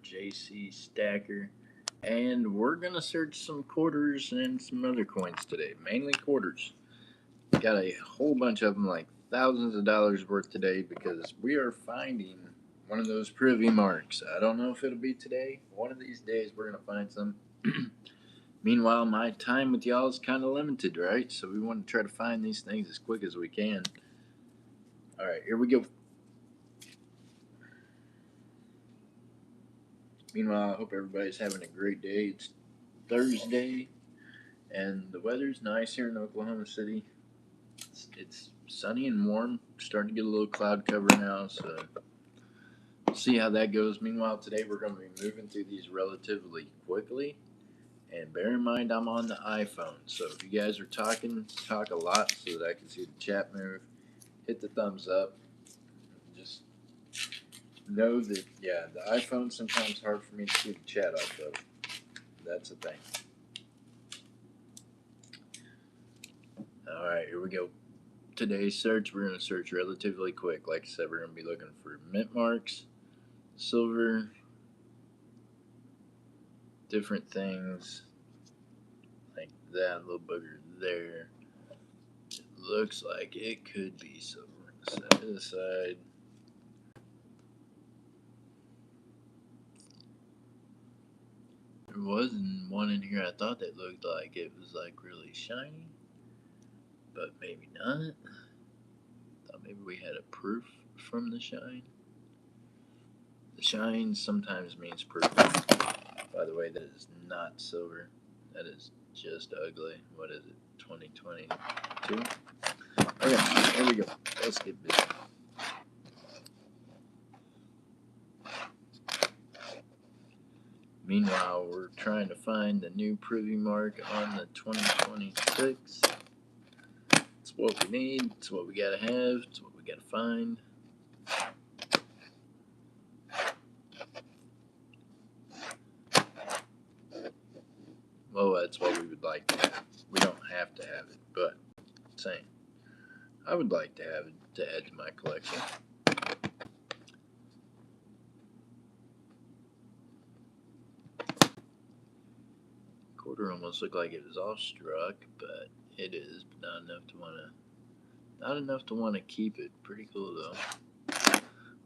JC Stacker, and we're gonna search some quarters and some other coins today, mainly quarters. Got a whole bunch of them, like thousands of dollars worth today, because we are finding one of those privy marks. I don't know if it'll be today. One of these days, we're gonna find some. Meanwhile, my time with y'all is kind of limited, right? So we want to try to find these things as quick as we can. All right, here we go. Meanwhile, I hope everybody's having a great day. It's Thursday, and the weather's nice here in Oklahoma City. It's sunny and warm. Starting to get a little cloud cover now, so we'll see how that goes. Meanwhile, today we're going to be moving through these relatively quickly. And bear in mind, I'm on the iPhone, so if you guys are talking, talk a lot so that I can see the chat move. Hit the thumbs up. Just know that, yeah, the iPhone's sometimes hard for me to see the chat off of. That's a thing. Alright, here we go. Today's search, we're going to search relatively quick. Like I said, we're going to be looking for mint marks, silver, different things like that little booger there. It looks like it could be silver. Set it aside. There wasn't one in here I thought that looked like it was like really shiny, but maybe not. Thought maybe we had a proof from the shine. The shine sometimes means proof. By the way, that is not silver. That is just ugly. What is it? 2022? Okay, here we go. Let's get busy. Meanwhile, we're trying to find the new privy mark on the 2026. It's what we need. It's what we gotta have. It's what we gotta find. Well, that's what we would like to have. We don't have to have it, but saying I would like to have it to add to my collection. Quarter almost looked like it was all struck, but it is not enough to want to keep it. Pretty cool though.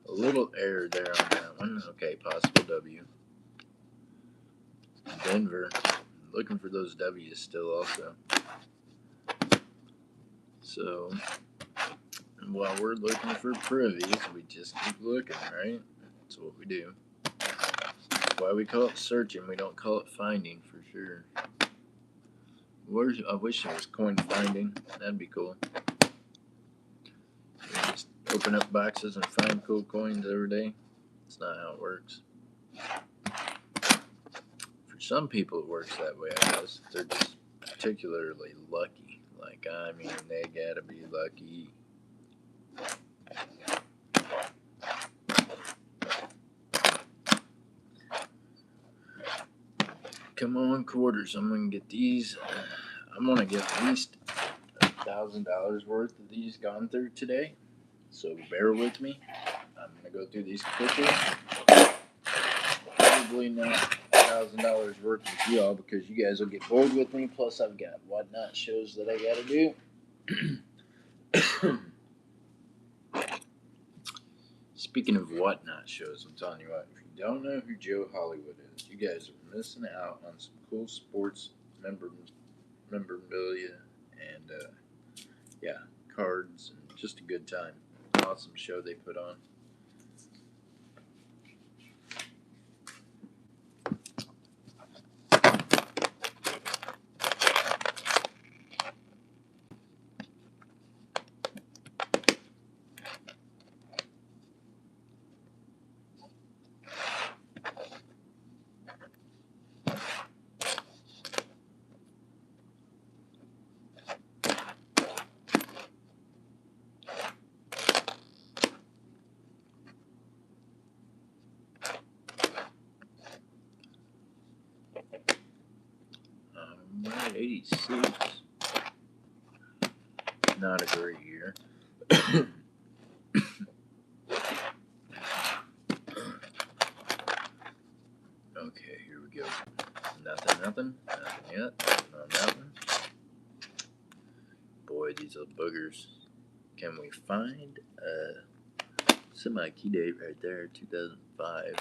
A little error there on that one. Okay, possible W. Denver, looking for those W's still also. So while we're looking for privies, we just keep looking, right? That's what we do. That's why we call it searching. We don't call it finding for sure. I wish it was coin finding. That'd be cool. Just open up boxes and find cool coins every day. It's not how it works. For some people, it works that way, I guess. They're just particularly lucky. Like, I mean, they gotta be lucky. Come on, quarters. I'm gonna get these. I'm gonna get at least $1,000 worth of these gone through today. So bear with me. I'm gonna go through these quickly. Probably not $1,000 worth with y'all because you guys will get bored with me. Plus, I've got whatnot shows that I gotta do. Speaking of whatnot shows, I'm telling you what, if you don't know who Joe Hollywood is, you guys are missing out on some cool sports memorabilia and yeah, cards and just a good time. Awesome show they put on. Right, 86. Not a great year. Okay, here we go. Nothing yet. Nothing on that one. Boy, these little boogers. Can we find a semi-key date right there, 2005?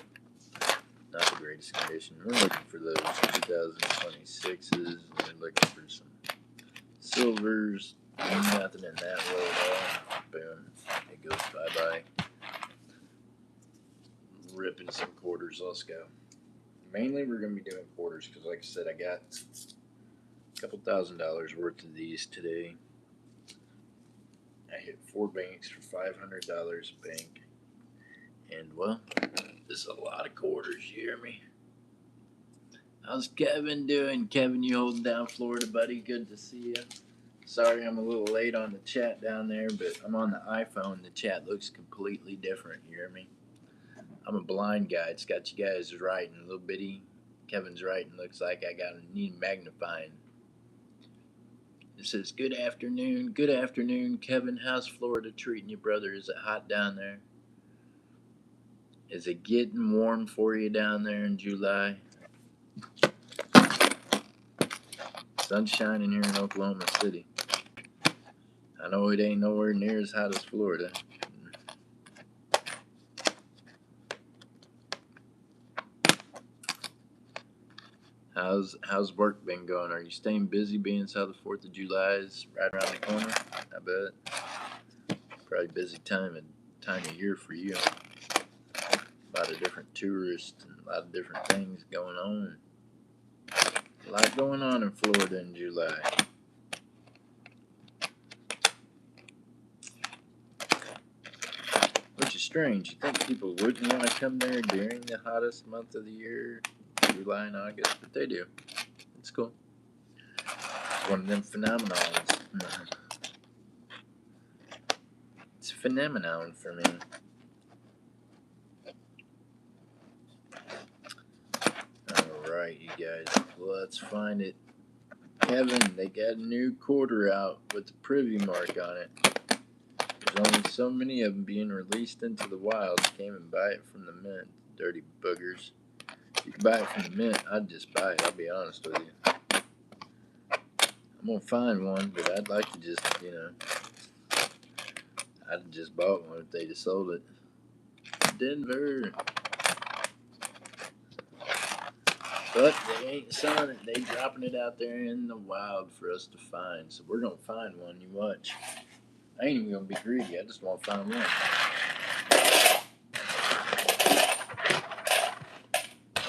Not the greatest condition. We're looking for those 2026s. We're looking for some silvers. Nothing in that roll at all. Boom. It goes bye-bye. Ripping some quarters. Let's go. Mainly we're going to be doing quarters because, like I said, I got a couple $1,000 worth of these today. I hit 4 banks for $500 a bank. And, well, this is a lot of quarters, you hear me? How's Kevin doing? Kevin, you holding down Florida, buddy? Good to see you. Sorry I'm a little late on the chat down there, but I'm on the iPhone. The chat looks completely different, you hear me? I'm a blind guy. It's got you guys writing a little bitty. Kevin's writing looks like I need magnifying. It says, good afternoon, Kevin. How's Florida treating you, brother? Is it hot down there? Is it getting warm for you down there in July? Sun's shining here in Oklahoma City. I know it ain't nowhere near as hot as Florida. How's work been going? Are you staying busy being how the 4th of July is right around the corner? I bet. Probably busy time of year for you. A lot of different tourists and a lot of different things going on. A lot going on in Florida in July. Which is strange. You think people wouldn't want to come there during the hottest month of the year, July and August, but they do. It's cool. It's one of them phenomenons. It's a phenomenon for me. Alright, you guys. Let's find it. Kevin, they got a new quarter out with the privy mark on it. There's only so many of them being released into the wild. You can't even buy it from the mint. Dirty boogers. If you can buy it from the mint, I'd just buy it. I'll be honest with you. I'm going to find one, but I'd like to just, I'd have just bought one if they just sold it. Denver. But they ain't selling it. They dropping it out there in the wild for us to find. So we're going to find one. You watch. I ain't even going to be greedy. I just want to find one.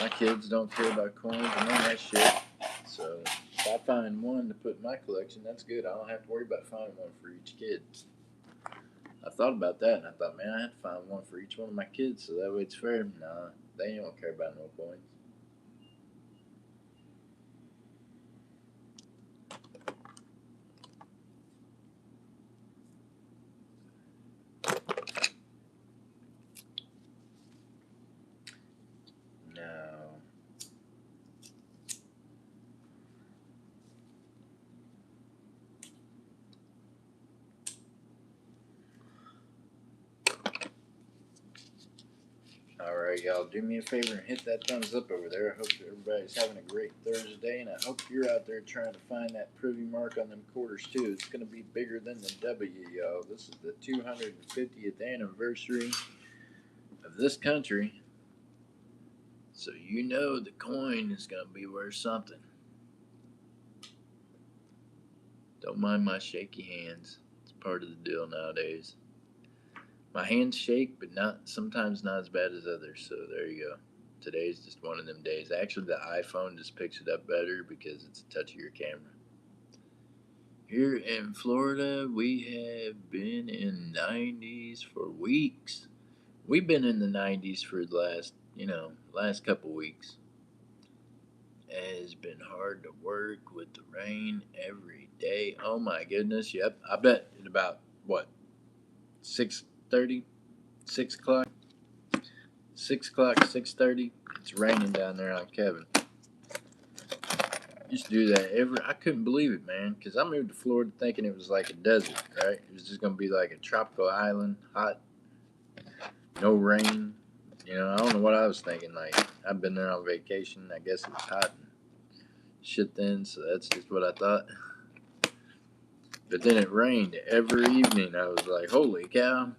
My kids don't care about coins and none of that shit. So if I find one to put in my collection, that's good. I don't have to worry about finding one for each kid. I thought about that and I thought, man, I have to find one for each one of my kids so that way it's fair. Nah, they don't care about no coins. Alright, y'all, do me a favor and hit that thumbs up over there. I hope everybody's having a great Thursday, and I hope you're out there trying to find that privy mark on them quarters, too. It's going to be bigger than the W, y'all. This is the 250th anniversary of this country, so you know the coin is going to be worth something. Don't mind my shaky hands. It's part of the deal nowadays. My hands shake, but sometimes not as bad as others, so there you go. Today's just one of them days. Actually, the iPhone just picks it up better because it's a touchier camera. Here in Florida, we have been in 90s for weeks. We've been in the 90s for the last couple weeks. It has been hard to work with the rain every day. Oh my goodness, yep. I bet at about, 6:30, 6 o'clock, 6:30. It's raining down there on Kevin. Used to do that I couldn't believe it, man, because I moved to Florida thinking it was like a desert, right? It was just going to be like a tropical island, hot, no rain, You know, I don't know what I was thinking. Like, I've been there on vacation. I guess it's hot and shit then, so that's just what I thought. But then it rained every evening. I was like, holy cow.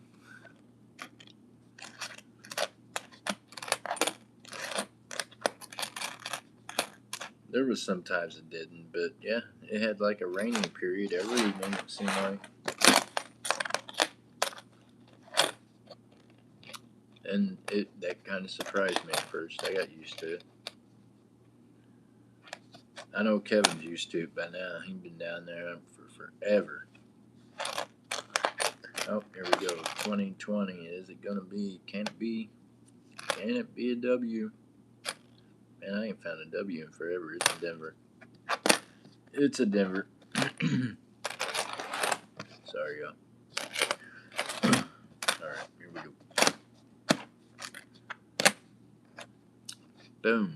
There was some times it didn't, but yeah, it had like a rainy period every evening, it seemed like. And that kind of surprised me at first. I got used to it. I know Kevin's used to it by now. He's been down there for forever. Oh, here we go. 2020. Is it going to be? Can it be? Can it be a W? Man, I ain't found a W in forever. It's in Denver. It's a Denver. Sorry, y'all. Alright, here we go. Boom.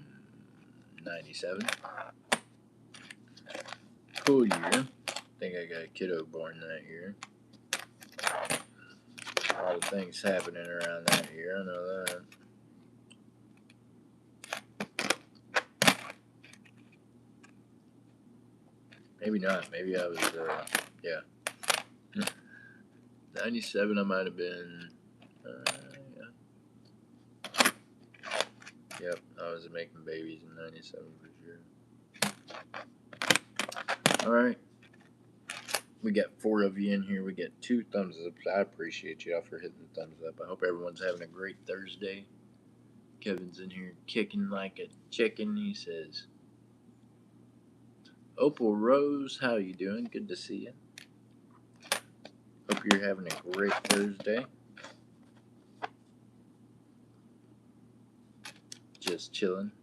97. Cool year. I think I got a kiddo born that year. A lot of things happening around that year. I know that. Maybe not. Maybe I was, yeah. 97, I might have been, yeah. Yep, I was making babies in 97 for sure. Alright. We got 4 of you in here. We got 2 thumbs up. I appreciate y'all for hitting the thumbs up. I hope everyone's having a great Thursday. Kevin's in here kicking like a chicken, he says. Opal Rose, how you doing? Good to see you. Hope you're having a great Thursday. Just chilling.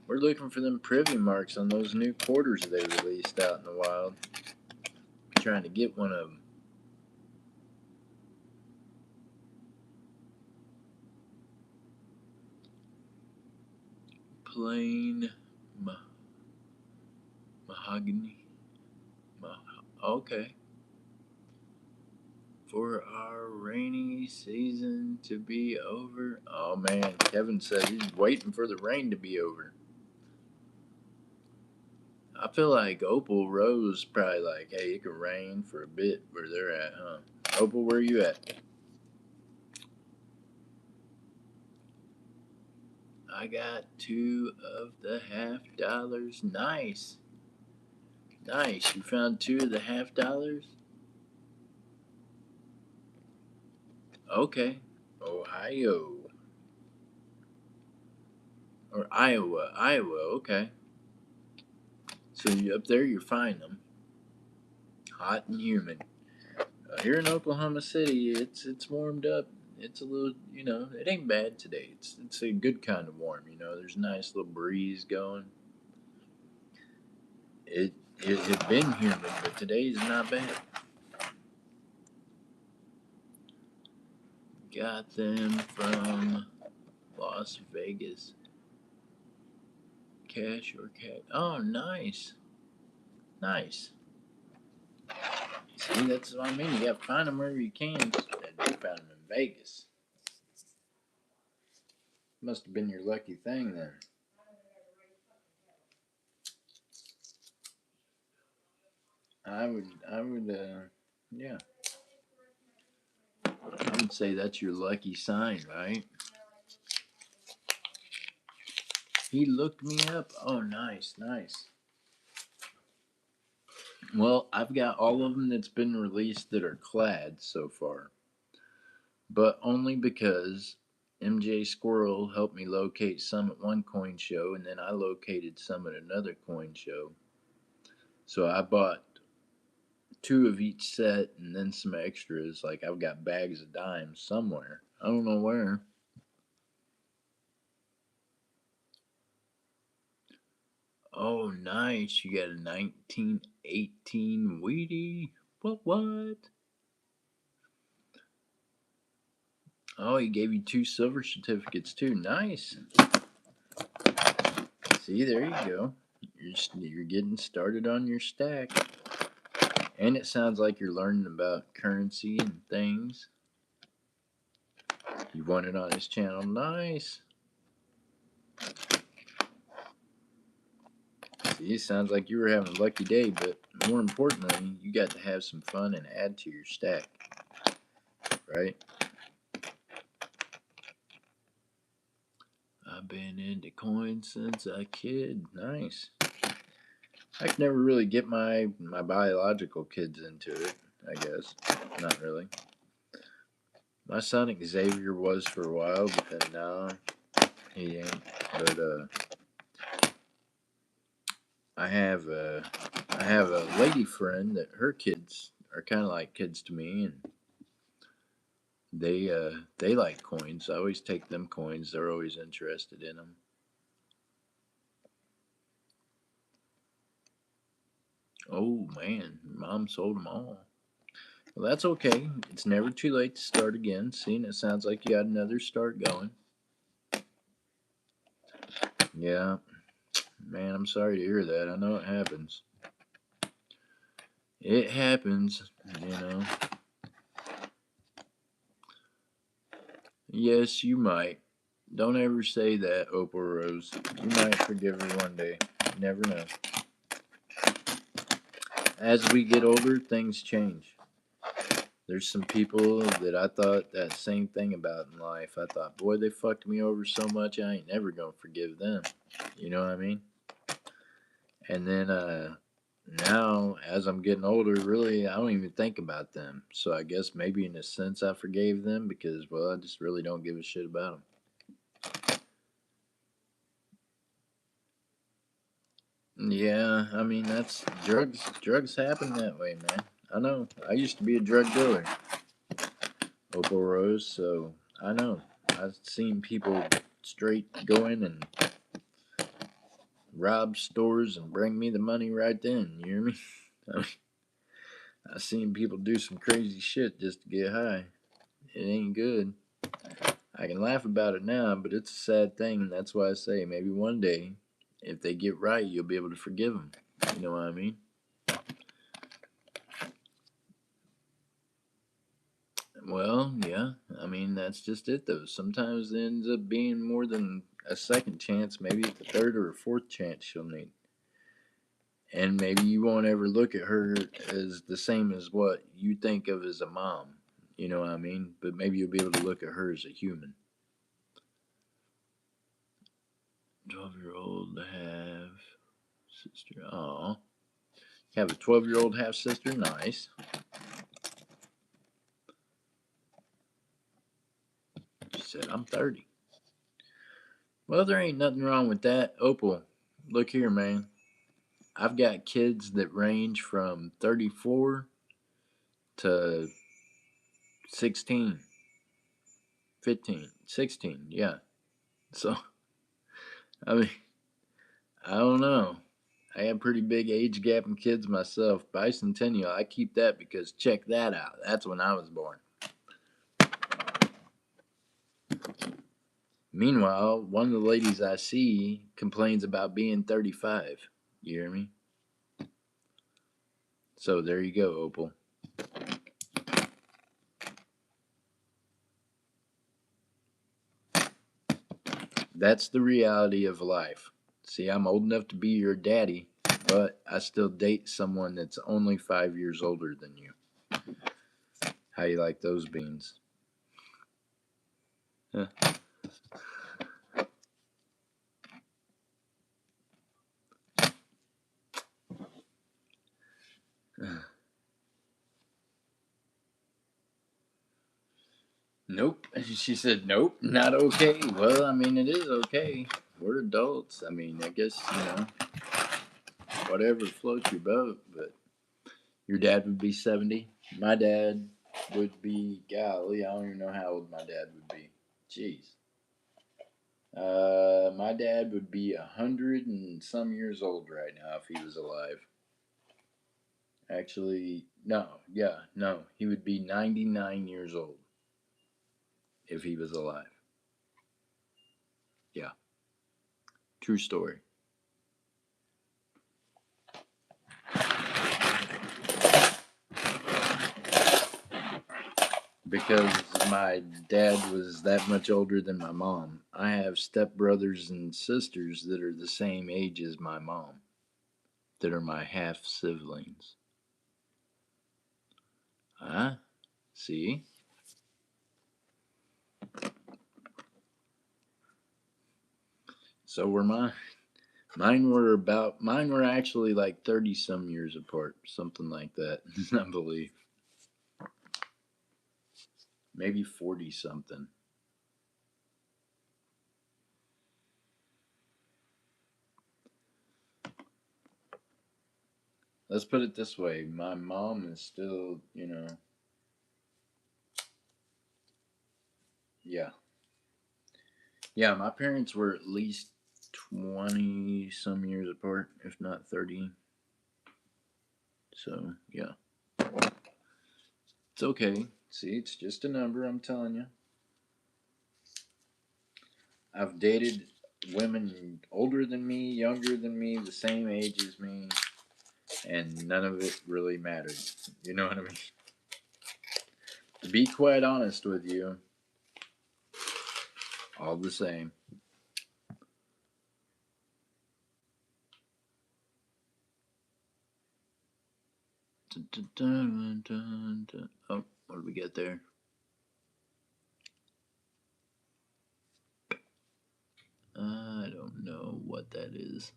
We're looking for them privy marks on those new quarters they released out in the wild. Trying to get one of them. Plain mahogany. Okay. For our rainy season to be over. Oh man, Kevin said he's waiting for the rain to be over. I feel like Opal Rose probably like, hey, it could rain for a bit where they're at, huh? Opal, where you at? I got 2 of the $50. Nice. Nice. You found 2 of the $50? Okay. Ohio. Or Iowa. Iowa, okay. So you up there, you're finding them. Hot and humid. Here in Oklahoma City, it's warmed up. It's a little, it ain't bad today. It's a good kind of warm. There's a nice little breeze going. It had been humid, but today's not bad. Got them from Las Vegas. Cash or cat? Oh, nice, nice. See, that's what I mean. You got to find them wherever you can. And you found them in Vegas. Must have been your lucky thing then. I would, yeah. I would say that's your lucky sign, right? He looked me up. Oh, nice, nice. Well, I've got all of them that's been released that are clad so far, but only because MJ Squirrel helped me locate some at one coin show, and then I located some at another coin show. So I bought 2 of each set and then some extras. Like I've got bags of dimes somewhere. I don't know where. Oh, nice. You got a 1918 Wheatie. What? Oh, he gave you 2 silver certificates too. Nice. See, there you go. You're getting started on your stack. And it sounds like you're learning about currency and things. You won it on his channel. Nice. See, sounds like you were having a lucky day, but more importantly, you got to have some fun and add to your stack, right? I've been into coins since a kid. Nice. I could never really get my biological kids into it, I guess. Not really. My son Xavier was for a while, but then now he ain't. But I have a lady friend that her kids are kind of like kids to me, and they like coins. I always take them coins. They're always interested in them. Oh man, mom sold them all. Well, that's okay. It's never too late to start again. Seeing it sounds like you got another start going. Yeah, man, I'm sorry to hear that. I know it happens. It happens, you know. Yes, you might. Don't ever say that, Opal Rose. You might forgive her one day. You never know. As we get older, things change. There's some people that I thought that same thing about in life. I thought, boy, they fucked me over so much, I ain't never gonna forgive them. You know what I mean? And then now, as I'm getting older, really, I don't even think about them. So I guess maybe in a sense I forgave them because, well, I just really don't give a shit about them. Yeah, I mean that's drugs. Drugs happen that way, man. I know. I used to be a drug dealer, Opal Rose. So I know. I've seen people straight go in and rob stores and bring me the money right then. You hear me? I mean, I've seen people do some crazy shit just to get high. It ain't good. I can laugh about it now, but it's a sad thing, and that's why I say maybe one day, if they get right, you'll be able to forgive them. You know what I mean? Well, yeah. I mean, that's just it, though. Sometimes it ends up being more than a second chance. Maybe it's a third or a fourth chance she'll need. And maybe you won't ever look at her as the same as what you think of as a mom. You know what I mean? But maybe you'll be able to look at her as a human. 12-year-old half sister. Oh, have a 12-year-old half sister. Nice. She said, I'm 30. Well, there ain't nothing wrong with that. Opal, look here, man. I've got kids that range from 34 to 16, 15, 16. Yeah. So, I mean, I don't know. I have pretty big age gap in kids myself. Bicentennial, I keep that because check that out. That's when I was born. Meanwhile, one of the ladies I see complains about being 35. You hear me? So there you go, Opal. That's the reality of life. See, I'm old enough to be your daddy, but I still date someone that's only 5 years older than you. How you like those beans? Huh. Nope. She said, nope, not okay. Well, I mean, it is okay. We're adults. I mean, I guess, whatever floats your boat. But your dad would be 70. My dad would be, golly, I don't even know how old my dad would be. Jeez. My dad would be 100 and some years old right now if he was alive. Actually, no, yeah, no, he would be 99 years old if he was alive. Yeah, true story. because my dad was that much older than my mom. I have stepbrothers and sisters that are the same age as my mom, that are my half siblings. Huh? See? So were mine. Mine were actually like 30 some years apart, something like that. I believe. Maybe 40 something. Let's put it this way, my mom is still, yeah. Yeah, my parents were at least 20 some years apart, if not 30. So, yeah. It's okay. See, it's just a number, I'm telling you. I've dated women older than me, younger than me, the same age as me, and none of it really mattered. You know what I mean? To be quite honest with you, all the same. Oh, what did we get there? I don't know what that is.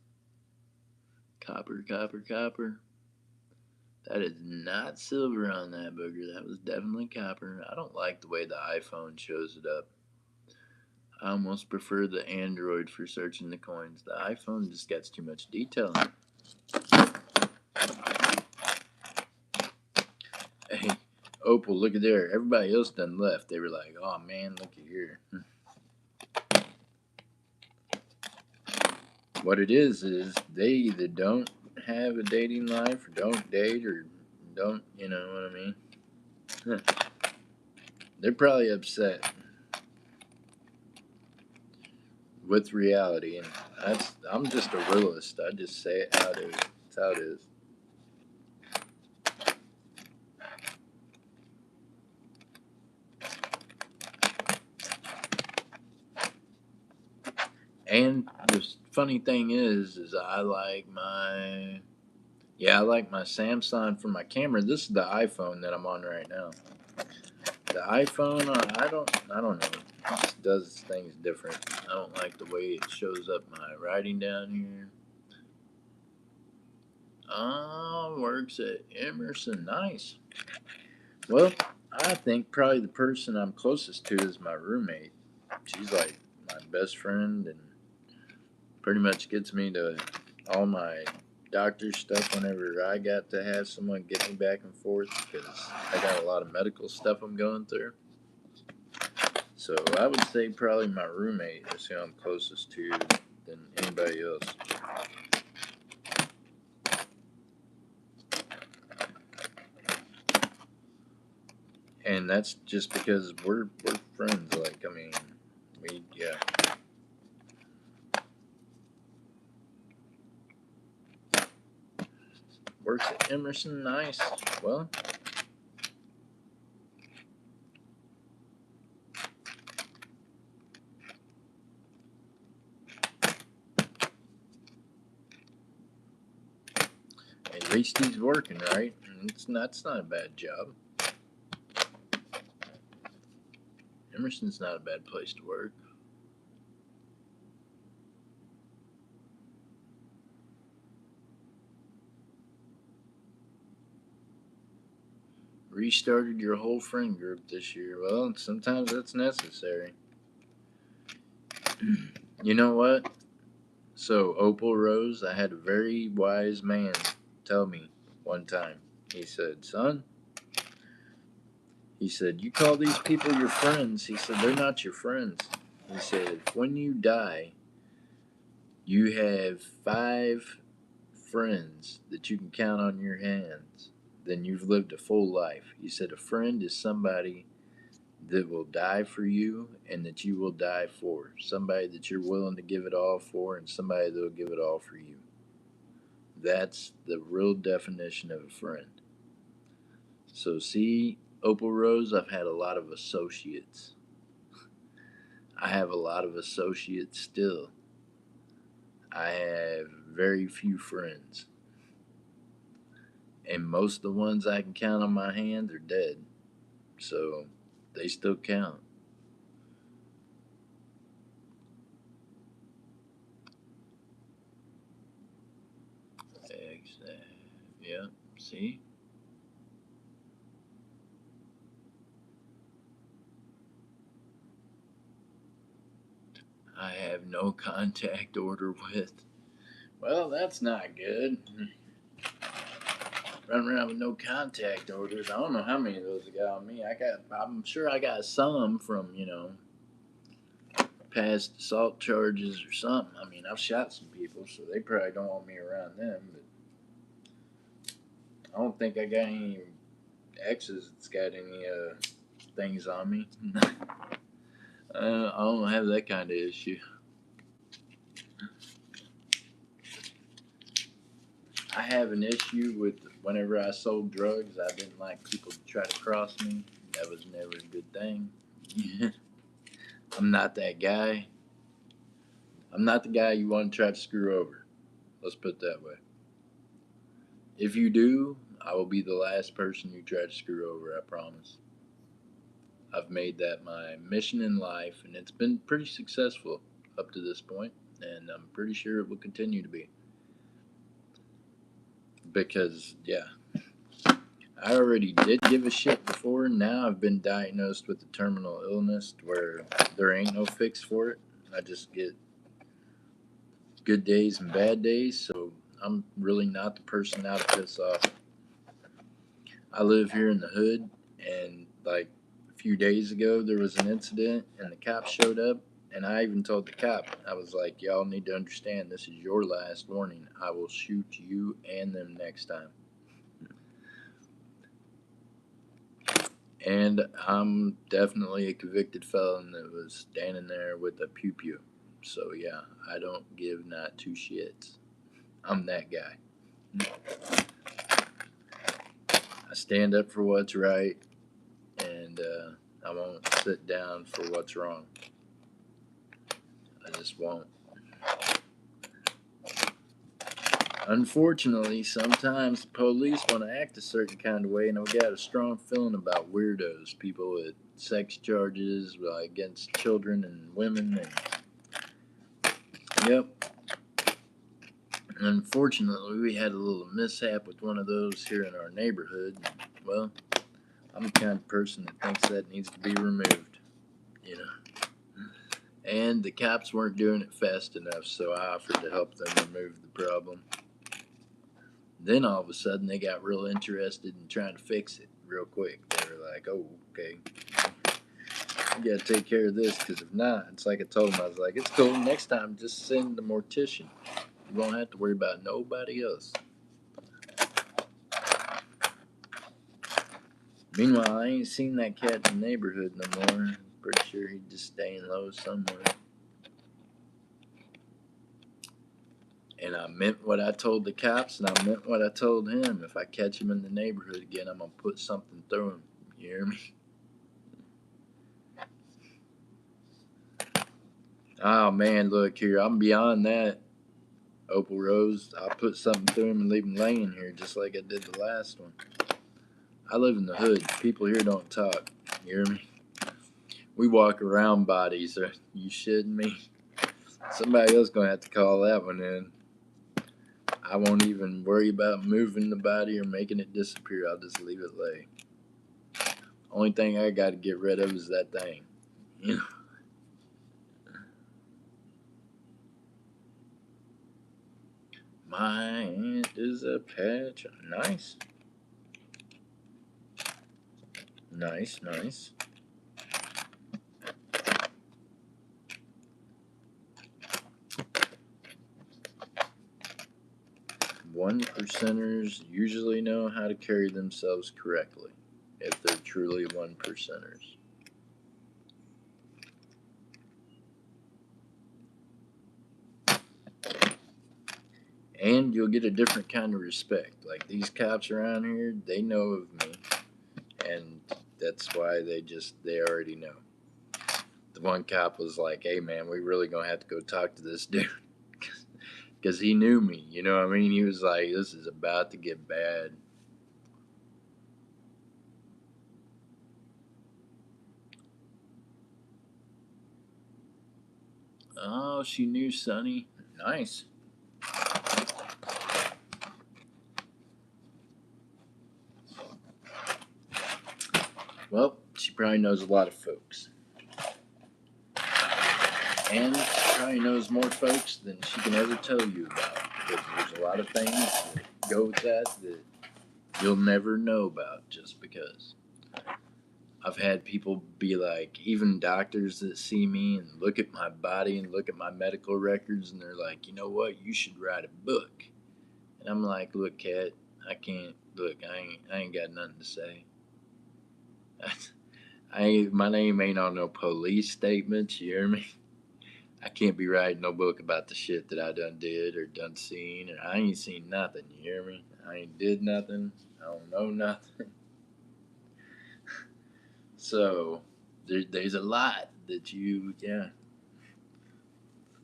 Copper, copper, copper. That is not silver on that booger. That was definitely copper. I don't like the way the iPhone shows it up. I almost prefer the Android for searching the coins. The iPhone just gets too much detail in it. Hey, Opal, look at there. Everybody else done left. They were like, oh man, look at here. What it is they either don't have a dating life or don't date or don't, you know what I mean? They're probably upset with reality, and I'm just a realist. I just say it how it is. That's how it is. And the funny thing is I like my Samsung for my camera. This is the iPhone that I'm on right now. The iPhone, I don't know. It just does things different. I don't like the way it shows up my writing down here. Works at Emerson. Nice. Well, I think probably the person I'm closest to is my roommate. She's like my best friend and pretty much gets me to all my doctor stuff whenever I got to have someone get me back and forth because I got a lot of medical stuff I'm going through. So I would say probably my roommate is who I'm closest to than anybody else. And that's just because we're friends. Like I mean, we yeah. Works at Emerson. Nice. Well, at least he's working, right? And it's not a bad job. Emerson's not a bad place to work. Restarted your whole friend group this year. Well, sometimes that's necessary. You know what? So, Opal Rose, I had a very wise man tell me one time. He said, son, he said, you call these people your friends. He said, they're not your friends. He said, when you die, you have 5 friends that you can count on your hands. Then you've lived a full life. He said, a friend is somebody that will die for you and that you will die for. Somebody that you're willing to give it all for and somebody that will give it all for you. That's the real definition of a friend. So, see, Opal Rose, I've had a lot of associates. I have a lot of associates still. I have very few friends. And most of the ones I can count on my hand are dead. So they still count. Yeah, see? I have no contact order with. Well, that's not good. Running around with no contact orders. I don't know how many of those I got on me. I'm sure I got some from, past assault charges or something. I mean, I've shot some people, so they probably don't want me around them. But I don't think I got any exes that's got any things on me. I don't have that kind of issue. I have an issue with whenever I sold drugs, I didn't like people to try to cross me. That was never a good thing. I'm not that guy. I'm not the guy you want to try to screw over. Let's put it that way. If you do, I will be the last person you try to screw over, I promise. I've made that my mission in life, and it's been pretty successful up to this point, and I'm pretty sure it will continue to be. Because, yeah, I already did give a shit before. Now I've been diagnosed with a terminal illness where there ain't no fix for it. I just get good days and bad days, so I'm really not the person now to piss off. I live here in the hood, and like a few days ago, there was an incident, and the cops showed up. And I even told the cop, I was like, y'all need to understand this is your last warning. I will shoot you and them next time. And I'm definitely a convicted felon that was standing there with a pew pew. So yeah, I don't give not two shits. I'm that guy. I stand up for what's right, and I won't sit down for what's wrong. I just won't. Unfortunately, sometimes the police want to act a certain kind of way, and I've got a strong feeling about weirdos, people with sex charges against children and women. And, yep. Unfortunately, we had a little mishap with one of those here in our neighborhood. Well, I'm the kind of person that thinks that needs to be removed, you know. And the cops weren't doing it fast enough, so I offered to help them remove the problem. Then all of a sudden, they got real interested in trying to fix it real quick. They were like, oh, okay, you gotta take care of this, because if not, it's like I told them, I was like, it's cool, next time just send the mortician. You won't have to worry about nobody else. Meanwhile, I ain't seen that cat in the neighborhood no more. Pretty sure he's just staying low somewhere. And I meant what I told the cops, and I meant what I told him. If I catch him in the neighborhood again, I'm gonna put something through him. You hear me? Oh man, look here. I'm beyond that, Opal Rose. I'll put something through him and leave him laying here, just like I did the last one. I live in the hood. People here don't talk. You hear me? We walk around bodies. Are you shitting me? Somebody else gonna have to call that one in. I won't even worry about moving the body or making it disappear. I'll just leave it lay. Only thing I got to get rid of is that thing. You know. My aunt is a patch. Nice. Nice, nice. One percenters usually know how to carry themselves correctly if they're truly one percenters. And you'll get a different kind of respect. Like these cops around here, they know of me. And That's why they already know. The one cop was like, "Hey man, we really gonna have to go talk to this dude," because he knew me. You know what I mean? He was like, "This is about to get bad." Oh, she knew Sonny. Nice. Well, she probably knows a lot of folks. And she probably knows more folks than she can ever tell you about. Because there's a lot of things that go with that you'll never know about just because. I've had people be like, even doctors that see me and look at my body and look at my medical records, and they're like, you know what, you should write a book. And I'm like, look, Kat, I can't. Look, I ain't got nothing to say. My name ain't on no police statements. You hear me? I can't be writing no book about the shit that I done did or done seen, or I ain't seen nothing. You hear me? I ain't did nothing. I don't know nothing. So there's a lot that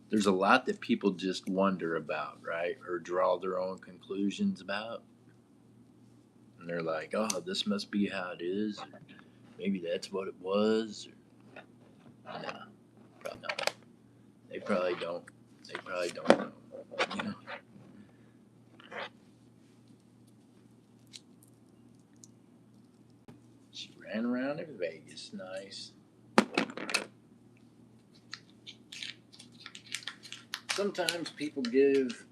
there's a lot that people just wonder about, right? Or draw their own conclusions about. And they're like, oh, this must be how it is. Or maybe that's what it was. Or, no, probably not. They probably don't. They probably don't know. You know? She ran around in Vegas. Nice. Sometimes people give,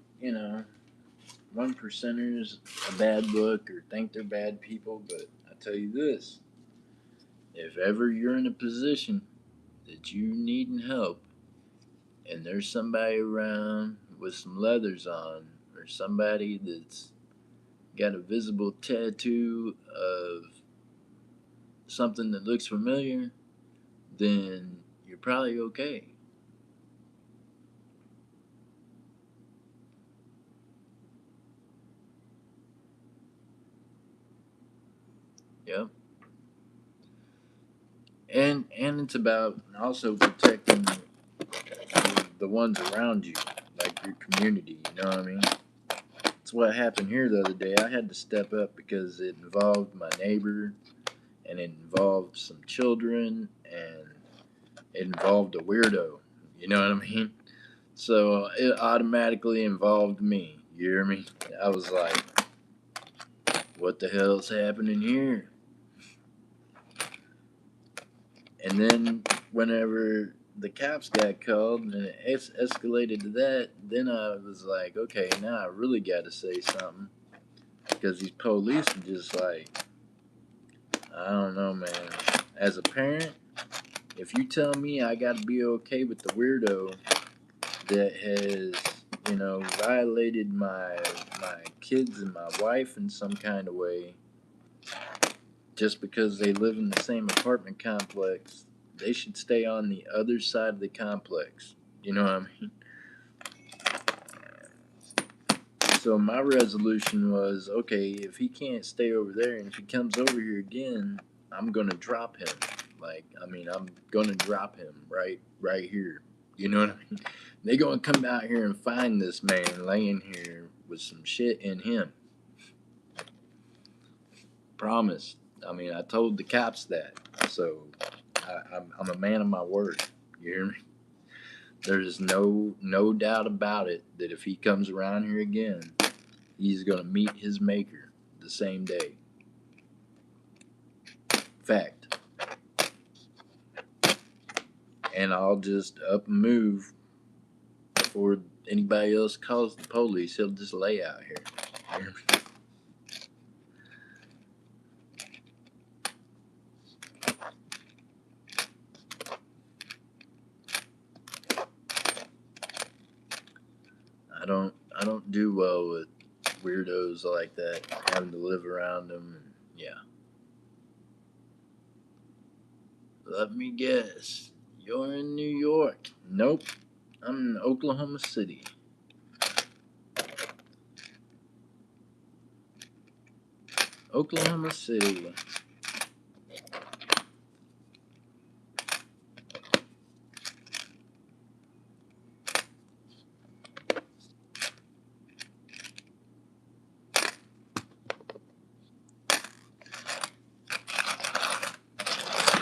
one percenters a bad look or think they're bad people, but I tell you this, if ever you're in a position that you needing help and there's somebody around with some leathers on or somebody that's got a visible tattoo of something that looks familiar, then you're probably okay. Yep. And it's about also protecting the ones around you, like your community, you know what I mean? That's what happened here the other day. I had to step up because it involved my neighbor and it involved some children and it involved a weirdo. You know what I mean? So it automatically involved me. You hear me? I was like, what the hell's happening here? And then whenever the cops got called and it escalated to that, then I was like, okay, now I really got to say something. Because these police are just like, I don't know, man. As a parent, if you tell me I got to be okay with the weirdo that has, violated my kids and my wife in some kind of way, just because they live in the same apartment complex, they should stay on the other side of the complex. You know what I mean? So my resolution was, okay, if he can't stay over there and if he comes over here again, I'm gonna drop him. Like, I mean, I'm gonna drop him right here. You know what I mean? They gonna come out here and find this man laying here with some shit in him. Promise. I mean, I told the cops that. So I'm a man of my word. You hear me? There's no doubt about it that if he comes around here again, he's gonna meet his maker the same day. Fact. And I'll just up and move before anybody else calls the police. He'll just lay out here. You hear me? I don't do well with weirdos like that, having to live around them. And yeah. Let me guess. You're in New York. Nope. I'm in Oklahoma City. Oklahoma City.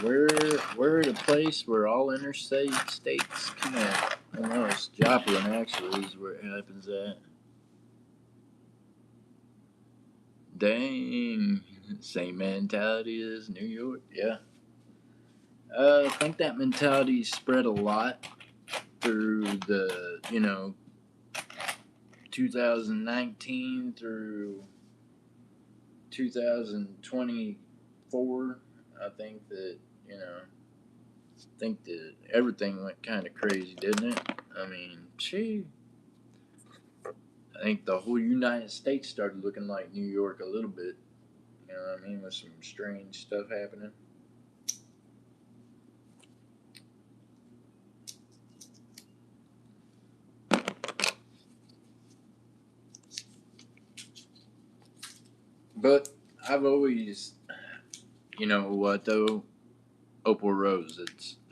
We're at a place where all interstate states connect. I know it's Joplin actually is where it happens at. Dang, same mentality as New York. Yeah, I think that mentality spread a lot through the 2019 through 2024. I think that you know think that everything went kind of crazy, didn't it? I mean, gee, I think the whole United States started looking like New York a little bit. You know what I mean? With some strange stuff happening. But I've always, you know what though, Opal Rose.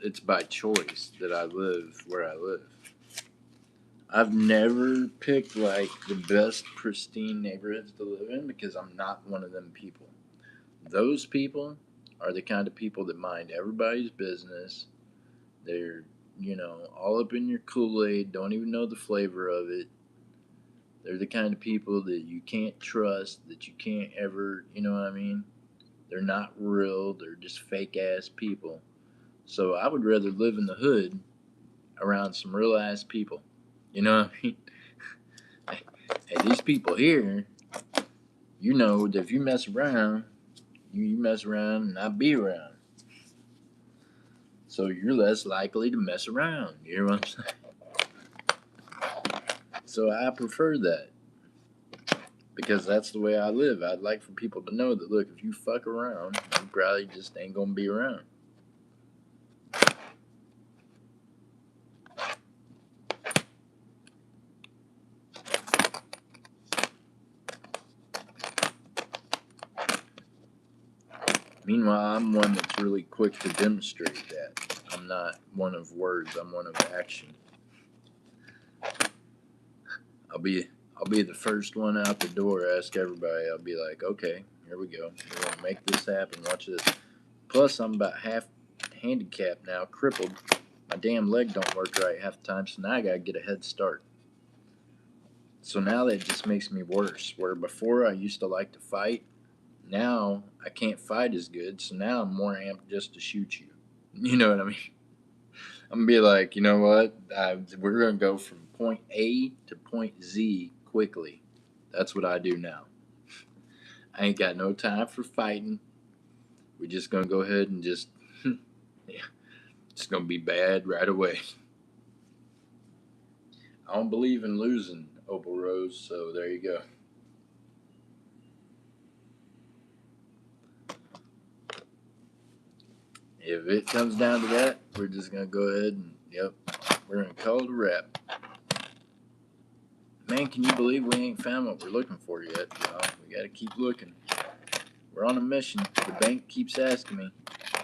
It's by choice that I live where I live. I've never picked like the best pristine neighborhoods to live in because I'm not one of them people. Those people are the kind of people that mind everybody's business. They're, all up in your Kool Aid, don't even know the flavor of it. They're the kind of people that you can't trust, that you can't ever, you know what I mean? They're not real, they're just fake ass people. So I would rather live in the hood around some real ass people. You know what I mean? And these people here, you know that if you mess around, you mess around and not be around. So you're less likely to mess around. You know what I'm saying? So I prefer that because that's the way I live. I'd like for people to know that look, if you fuck around, you probably just ain't gonna be around. Meanwhile, I'm one that's really quick to demonstrate that. I'm not one of words, I'm one of action. I'll be I'll be the first one out the door, ask everybody, I'll be like, okay, here we go. We're gonna make this happen, watch this. Plus I'm about half handicapped now, crippled. My damn leg don't work right half the time, so now I gotta get a head start. So now that just makes me worse. Where before I used to like to fight, now I can't fight as good, so now I'm more amped just to shoot you. You know what I mean? I'm gonna be like, you know what? We're gonna go from point A to point Z quickly. That's what I do now. I ain't got no time for fighting. We're just gonna go ahead and just, yeah, it's gonna be bad right away. I don't believe in losing, Opal Rose. So there you go. If it comes down to that, we're just gonna go ahead and yep, we're gonna call it a wrap. Man, can you believe we ain't found what we're looking for yet? Well, we gotta keep looking. We're on a mission. The bank keeps asking me,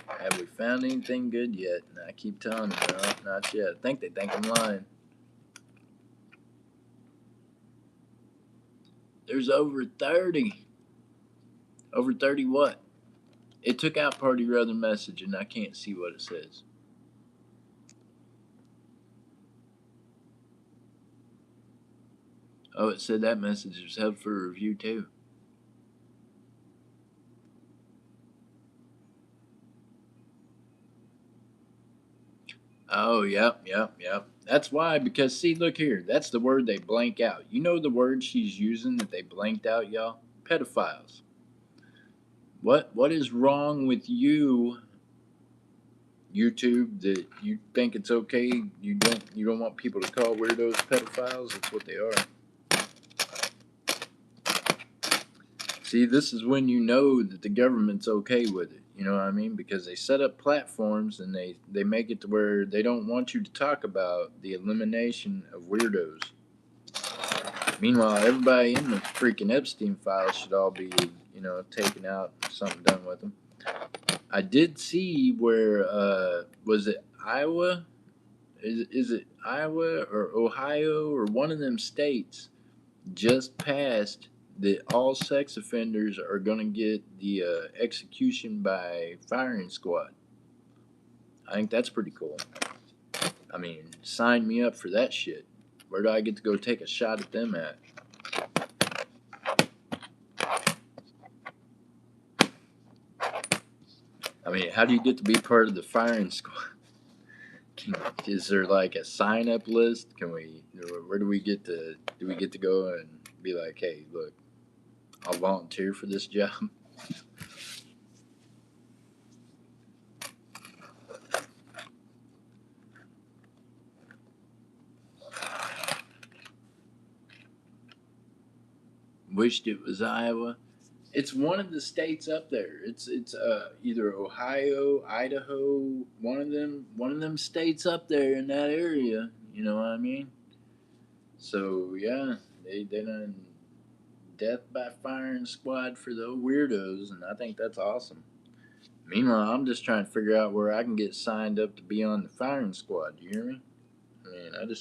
have we found anything good yet? And I keep telling them, no, not yet. I think they think I'm lying. There's over 30. Over 30 what? It took out part of your other message and I can't see what it says. Oh, it said that message was held for review too. Oh, yep, yep, yep. That's why, because see, look here. That's the word they blank out. You know the word she's using that they blanked out, y'all? Pedophiles. What is wrong with you, YouTube, that you think it's okay? You don't want people to call weirdos pedophiles? That's what they are. See, this is when you know that the government's okay with it. You know what I mean? Because they set up platforms and they make it to where they don't want you to talk about the elimination of weirdos. Meanwhile, everybody in the freaking Epstein files should all be, taken out, something done with them. I did see where, was it Iowa? Is it Iowa or Ohio or one of them states just passed that all sex offenders are going to get the execution by firing squad. I think that's pretty cool. I mean, sign me up for that shit. Where do I get to go take a shot at them at? I mean, how do you get to be part of the firing squad? Is there like a sign up list? Can we? Where do we get to? Do we get to go and be like, hey, look, I'll volunteer for this job? Wished it was Iowa. It's one of the states up there. It's either Ohio, Idaho, one of them states up there in that area. You know what I mean? So yeah, they done death by firing squad for the weirdos, and I think that's awesome. Meanwhile, I'm just trying to figure out where I can get signed up to be on the firing squad. You hear me? I mean,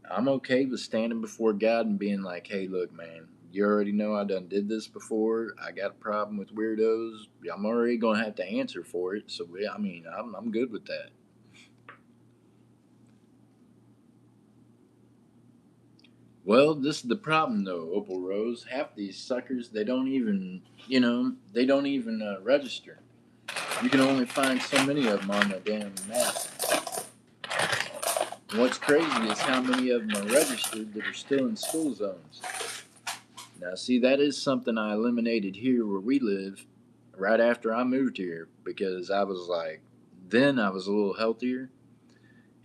I'm okay with standing before God and being like, hey, look, man, you already know I done did this before. I got a problem with weirdos. I'm already going to have to answer for it. So, yeah, I mean, I'm good with that. Well, this is the problem, though, Opal Rose. Half these suckers, they don't even, they don't even register. You can only find so many of them on the damn map. And what's crazy is how many of them are registered that are still in school zones. Now, see, that is something I eliminated here where we live right after I moved here because I was like, then I was a little healthier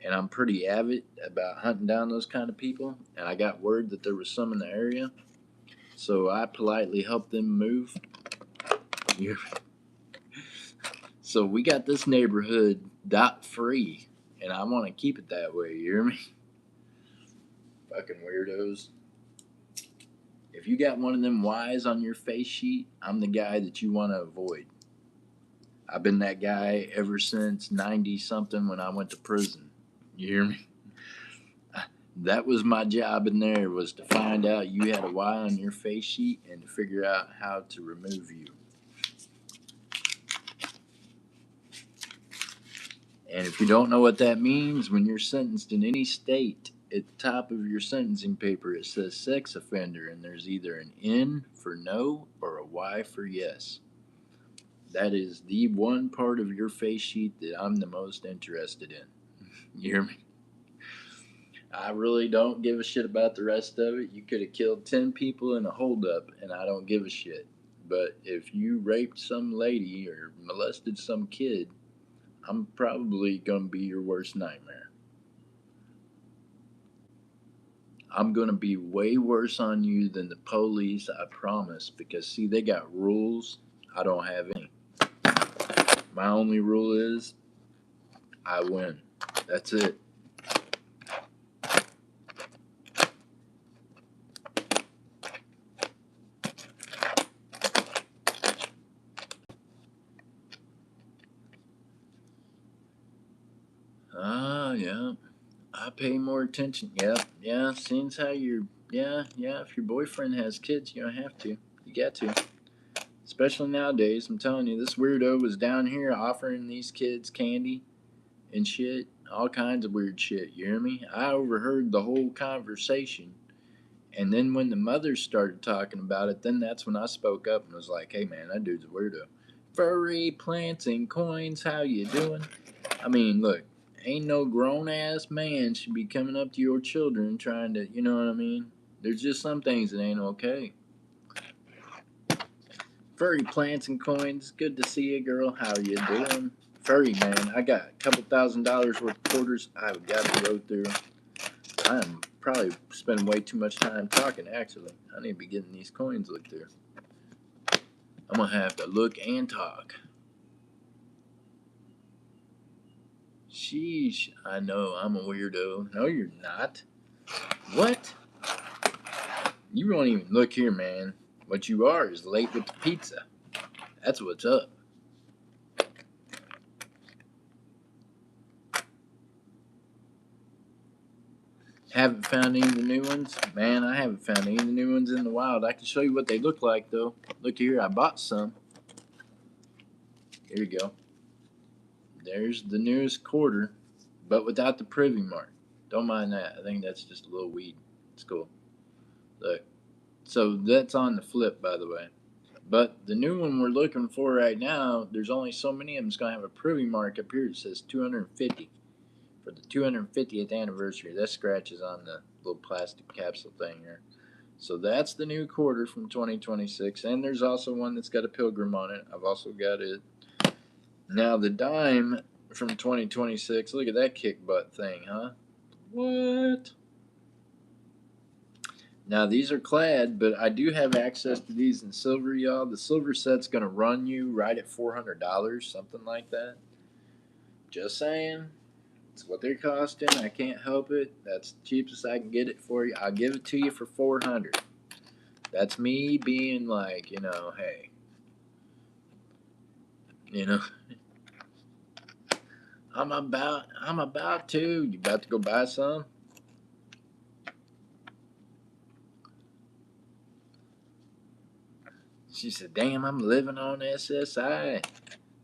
and I'm pretty avid about hunting down those kind of people. And I got word that there was some in the area. So I politely helped them move. So we got this neighborhood dot free and I want to keep it that way. You hear me? Fucking weirdos. If you got one of them Y's on your face sheet, I'm the guy that you want to avoid. I've been that guy ever since 90 something when I went to prison. You hear me? That was my job in there, was to find out you had a Y on your face sheet and to figure out how to remove you. And if you don't know what that means, when you're sentenced in any state, at the top of your sentencing paper it says sex offender, and there's either an N for no or a Y for yes. That is the one part of your face sheet that I'm the most interested in. You hear me? I really don't give a shit about the rest of it. You could have killed 10 people in a holdup, and I don't give a shit. But if you raped some lady or molested some kid, I'm probably going to be your worst nightmare. I'm going to be way worse on you than the police, I promise. Because, see, they got rules. I don't have any. My only rule is I win. That's it. Ah, yeah. I pay more attention. Yeah. Seems how you're. Yeah. If your boyfriend has kids, you don't have to. You got to. Especially nowadays. I'm telling you, this weirdo was down here offering these kids candy and shit. All kinds of weird shit. You hear me? I overheard the whole conversation. And then when the mothers started talking about it, then that's when I spoke up and was like, hey man, that dude's a weirdo. Furry plants and coins, how you doing? I mean, look, ain't no grown ass man should be coming up to your children trying to, you know what I mean? There's just some things that ain't okay. Furry plants and coins, good to see you, girl. How you doing? Furry man, I got a couple $1,000 worth of quarters I've got to go through. I'm probably spending way too much time talking, actually. I need to be getting these coins looked through. I'm gonna have to look and talk. Sheesh, I know, I'm a weirdo. No, you're not. What? You don't even look here, man. What you are is late with the pizza. That's what's up. Haven't found any of the new ones? Man, I haven't found any of the new ones in the wild. I can show you what they look like, though. Look here, I bought some. Here you go. there's the newest quarter, but without the privy mark. Don't mind that. I think that's just a little weed. It's cool. Look. So that's on the flip, by the way. But the new one we're looking for right now, there's only so many of them. It's going to have a privy mark up here. It says 250 for the 250th anniversary. That scratches on the little plastic capsule thing here. So that's the new quarter from 2026. And there's also one that's got a pilgrim on it. I've also got it. Now the dime from 2026. Look at that kick butt thing, huh? What? Now these are clad, but I do have access to these in silver, y'all. The silver set's gonna run you right at $400, something like that. Just saying. It's what they're costing. I can't help it. That's the cheapest I can get it for you. I'll give it to you for 400. That's me being like, hey, you know, I'm about to. You about to go buy some? She said, damn, I'm living on SSI.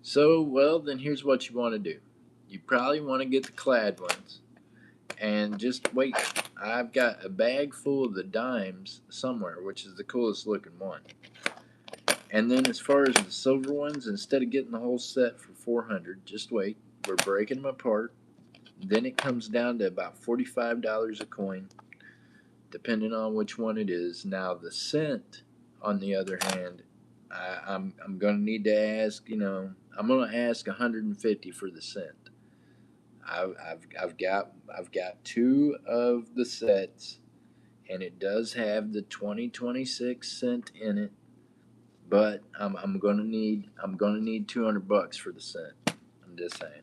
So, well, then here's what you want to do. You probably want to get the clad ones. And just wait. I've got a bag full of the dimes somewhere, which is the coolest looking one. And then as far as the silver ones, instead of getting the whole set for 400, just wait. We're breaking them apart. Then it comes down to about $45 a coin, depending on which one it is. Now the cent, on the other hand, I'm gonna need to ask. I'm gonna ask 150 for the cent. I've got two of the sets, and it does have the 2026 cent in it. But I'm gonna need $200 for the cent. I'm just saying,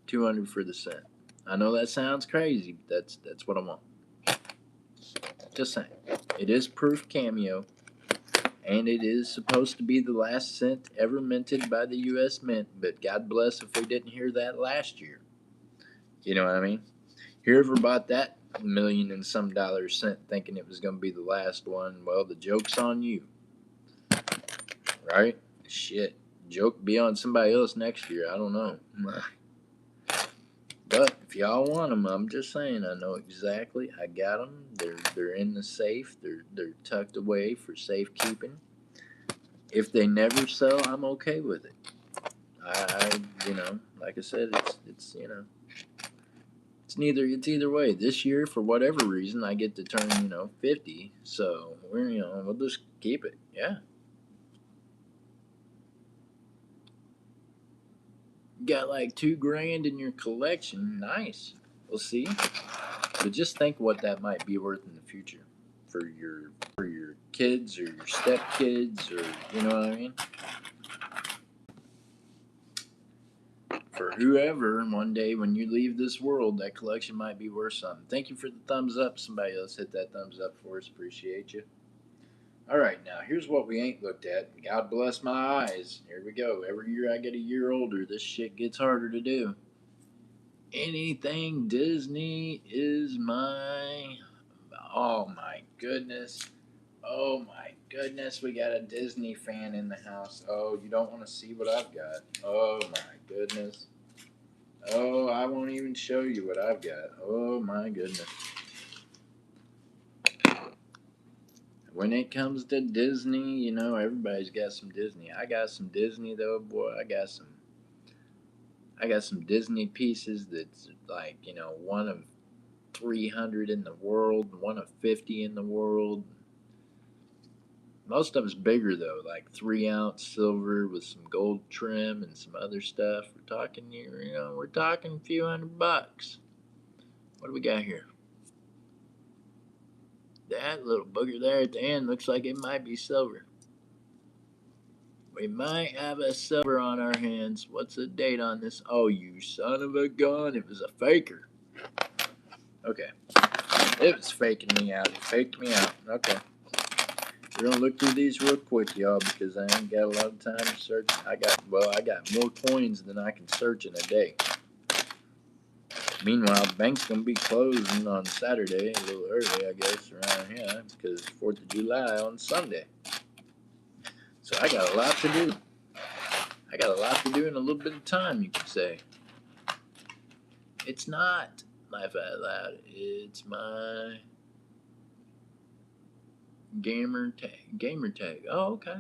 200 for the cent. I know that sounds crazy, but that's what I want. Just saying, it is proof cameo, and it is supposed to be the last cent ever minted by the U.S. Mint. But God bless if we didn't hear that last year. You know what I mean? Whoever bought that million and some dollar cent thinking it was going to be the last one, well, the joke's on you. Right? Shit. Joke be on somebody else next year. I don't know. But if y'all want them, I'm just saying, I know exactly. I got them. They're in the safe. They're tucked away for safekeeping. If they never sell, I'm okay with it. Like I said, it's it's either way. This year, for whatever reason, I get to turn 50. So we'll just keep it. Yeah. Got like $2,000 in your collection. Nice. We'll see. But just think what that might be worth in the future for your kids or your stepkids, or you know what I mean. For whoever, one day when you leave this world, that collection might be worth something. Thank you for the thumbs up. Somebody else hit that thumbs up for us. Appreciate you. All right, now here's what we ain't looked at. God bless my eyes. Here we go. Every year I get a year older, this shit gets harder to do. Anything Disney is my... Oh my goodness. Oh my goodness, we got a Disney fan in the house. Oh, you don't want to see what I've got. Oh my goodness. Oh, I won't even show you what I've got. Oh my goodness. When it comes to Disney, everybody's got some Disney. I got some Disney though, boy. I got some Disney pieces that's like, one of 300 in the world, one of 50 in the world. Most of it's bigger though, like 3-ounce silver with some gold trim and some other stuff. We're talking a few $100. What do we got here? That little booger there at the end looks like it might be silver. We might have a silver on our hands. What's the date on this? Oh, you son of a gun. It was a faker. Okay. It was faking me out. It faked me out. Okay. We're going to look through these real quick, y'all, because I ain't got a lot of time to search. I got more coins than I can search in a day. Meanwhile, the bank's going to be closing on Saturday, a little early, I guess, around here, because it's 4th of July on Sunday. So I got a lot to do. I got a lot to do in a little bit of time, you could say. It's not Laugh Out Loud. It's my gamer tag. Gamer tag. Oh, okay.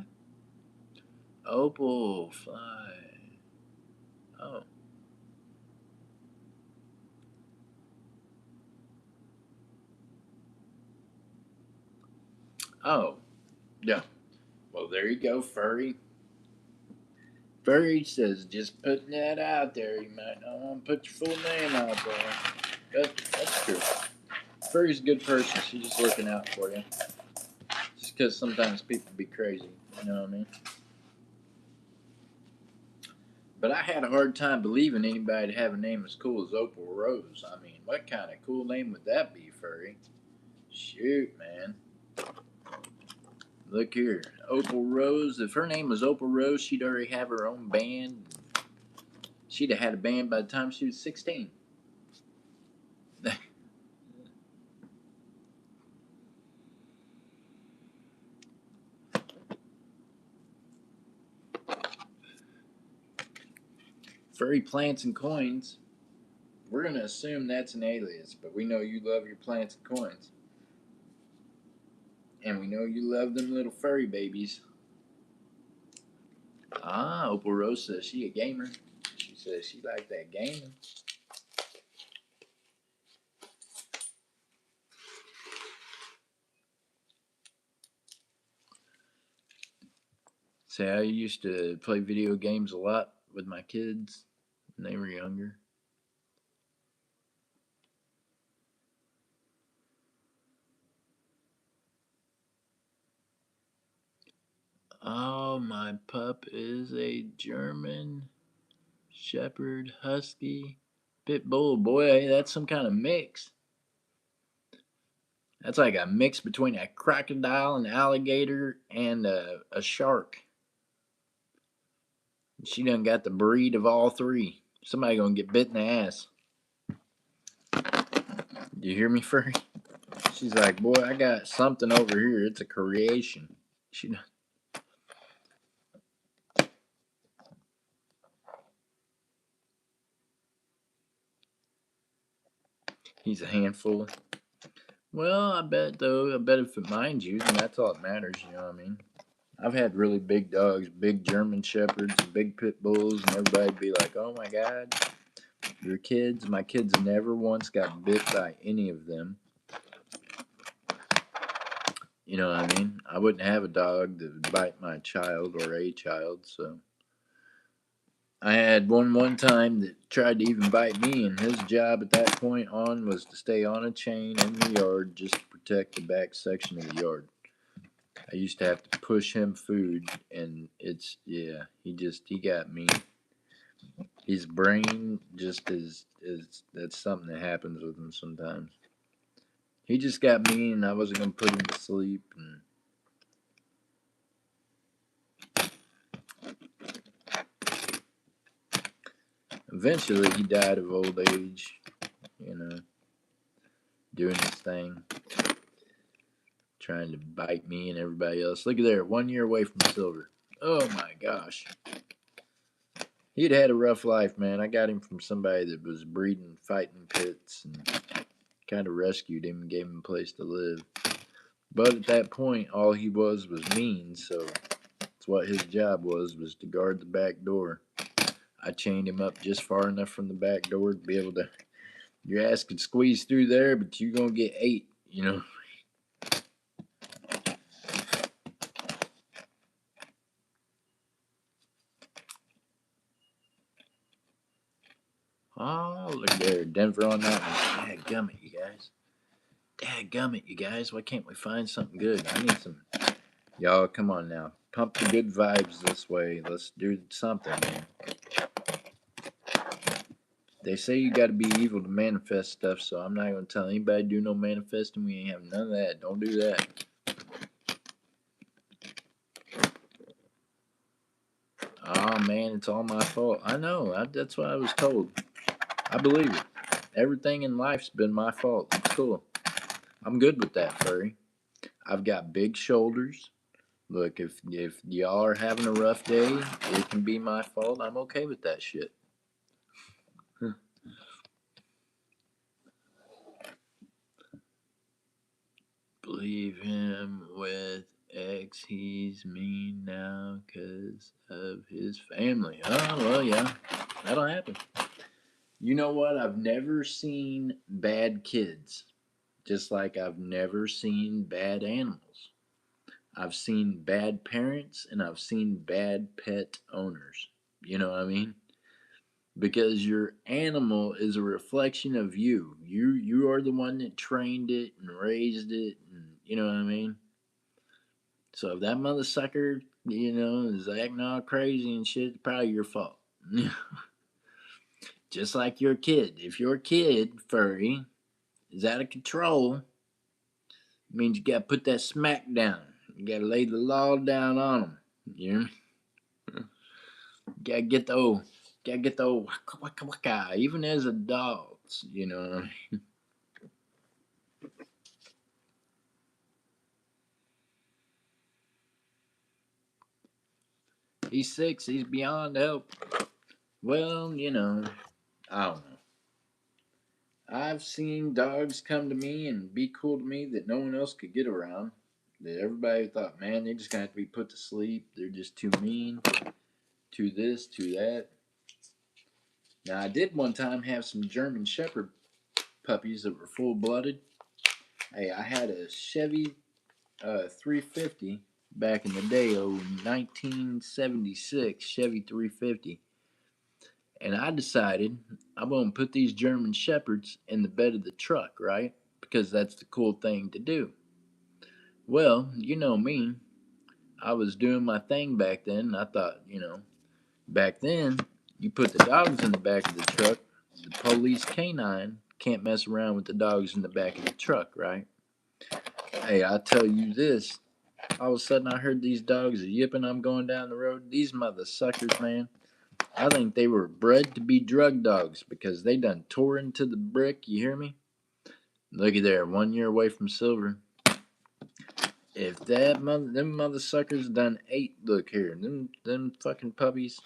Opal Fly. Oh. Oh. Yeah. Well, there you go, Furry. Furry says just putting that out there. You might not want to put your full name out there. But that's true. Furry's a good person. She's just looking out for you. Just because sometimes people be crazy. You know what I mean? But I had a hard time believing anybody'd have a name as cool as Opal Rose. I mean, what kind of cool name would that be, Furry? Shoot, man. Look here. Opal Rose. If her name was Opal Rose, she'd already have her own band. She'd have had a band by the time she was 16. Furry Plants and Coins. We're going to assume that's an alias, but we know you love your plants and coins. And we know you love them little furry babies. Ah, Opal Rose says she a gamer. She says she like that gaming. Say, I used to play video games a lot with my kids when they were younger. Oh, my pup is a German Shepherd Husky Pit Bull. Boy, that's some kind of mix. That's like a mix between a crocodile, an alligator, and a shark. She done got the breed of all three. Somebody gonna get bit in the ass. You hear me, Furry? She's like, boy, I got something over here. It's a creation. She, he's a handful. Well, I bet though. I bet if it minds you, then that's all that matters. You know what I mean? I've had really big dogs, big German shepherds, and big pit bulls, and everybody'd be like, "Oh my God, your kids." My kids never once got bit by any of them. You know what I mean? I wouldn't have a dog that would bite my child or a child. So I had one time that tried to even bite me, and his job at that point on was to stay on a chain in the yard just to protect the back section of the yard. I used to have to push him food, and it's yeah, he got me. His brain just is that's something that happens with him sometimes. He just got me, and I wasn't gonna put him to sleep, and eventually he died of old age. You know, doing his thing, trying to bite me and everybody else. Look at there, 1 year away from silver. Oh my gosh. He'd had a rough life, man. I got him from somebody that was breeding fighting pits and kind of rescued him and gave him a place to live. But at that point, all he was mean, so that's what his job was to guard the back door. I chained him up just far enough from the back door to be able to. Your ass could squeeze through there, but you're gonna get ate. You know. Oh, look there, Denver on that one. Dadgummit, you guys. Dadgummit, you guys. Why can't we find something good? I need some. Y'all, come on now. Pump the good vibes this way. Let's do something, man. They say you gotta be evil to manifest stuff, so I'm not gonna tell anybody to do no manifesting. We ain't having none of that. Don't do that. Oh man, it's all my fault. I know. That's what I was told. I believe it. Everything in life's been my fault. It's cool. I'm good with that, Furry. I've got big shoulders. Look, if y'all are having a rough day, it can be my fault. I'm okay with that shit. Leave him with X. He's mean now 'cause of his family. Oh, well, yeah. That'll happen. You know what? I've never seen bad kids. Just like I've never seen bad animals. I've seen bad parents and I've seen bad pet owners. You know what I mean? Because your animal is a reflection of you. You are the one that trained it and raised it, and you know what I mean. So if that mother sucker, is acting all crazy and shit, it's probably your fault. Just like your kid. If your kid, furry, is out of control, it means you gotta put that smack down. You gotta lay the law down on them. You know? Gotta get the old waka waka waka, even as adults, you know. He's 6, he's beyond help. Well, I don't know. I've seen dogs come to me and be cool to me that no one else could get around. That everybody thought, man, they're just gonna have to be put to sleep. They're just too mean, to this, to that. Now, I did one time have some German Shepherd puppies that were full blooded. Hey, I had a Chevy 350 back in the day, 1976 Chevy 350. And I decided I'm going to put these German Shepherds in the bed of the truck, right? Because that's the cool thing to do. Well, you know me. I was doing my thing back then. And I thought, back then, you put the dogs in the back of the truck, the police canine can't mess around with the dogs in the back of the truck, right? Hey, I tell you this. All of a sudden, I heard these dogs yipping. I'm going down the road. These mother suckers, man. I think they were bred to be drug dogs because they done tore into the brick. You hear me? Looky there, 1 year away from silver. If them mother suckers done ate. Look here, them fucking puppies.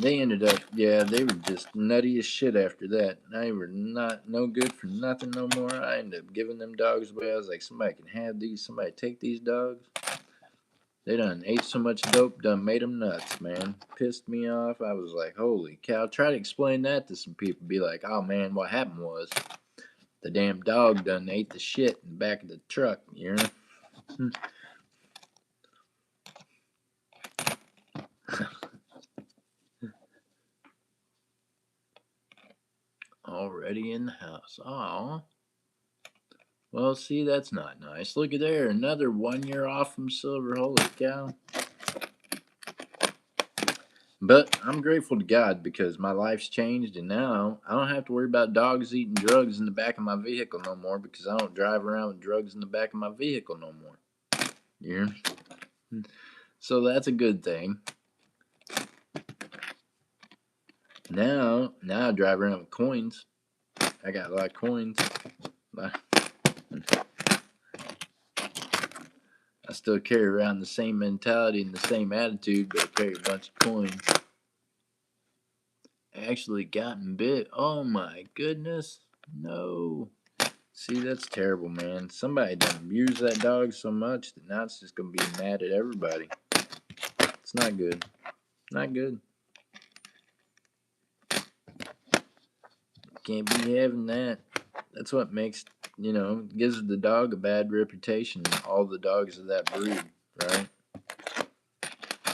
They ended up, yeah, they were just nutty as shit after that. They were not no good for nothing no more. I ended up giving them dogs away. I was like, somebody can have these. Somebody take these dogs. They done ate so much dope, done made them nuts, man. Pissed me off. I was like, holy cow. Try to explain that to some people. Be like, oh man, what happened was the damn dog done ate the shit in the back of the truck, you know? Already in the house. Aw. Well, see, that's not nice. Look at there. Another 1 year off from silver. Holy cow. But I'm grateful to God because my life's changed and now I don't have to worry about dogs eating drugs in the back of my vehicle no more because I don't drive around with drugs in the back of my vehicle no more. Yeah. So that's a good thing. Now I drive around with coins. I got a lot of coins. I still carry around the same mentality and the same attitude, but I carry a bunch of coins. Actually gotten bit. Oh my goodness. No. See, that's terrible, man. Somebody done abused that dog so much that now it's just gonna be mad at everybody. It's not good. Not good. Can't be having that. That's what makes, gives the dog a bad reputation. All the dogs of that breed, right?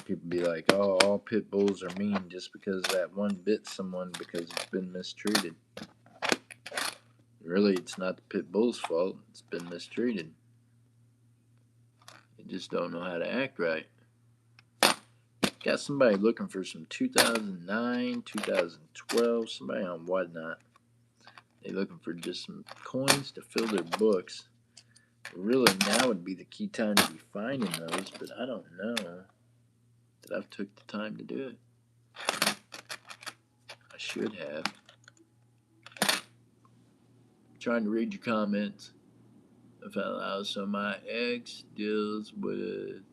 People be like, oh, all pit bulls are mean just because that one bit someone because it's been mistreated. Really, it's not the pit bull's fault. It's been mistreated. They just don't know how to act right. Got somebody looking for some 2009, 2012, somebody on whatnot. They looking for just some coins to fill their books. Really, now would be the key time to be finding those, but I don't know that I've took the time to do it. I should have. Trying to read your comments. If I allow, so my ex deals with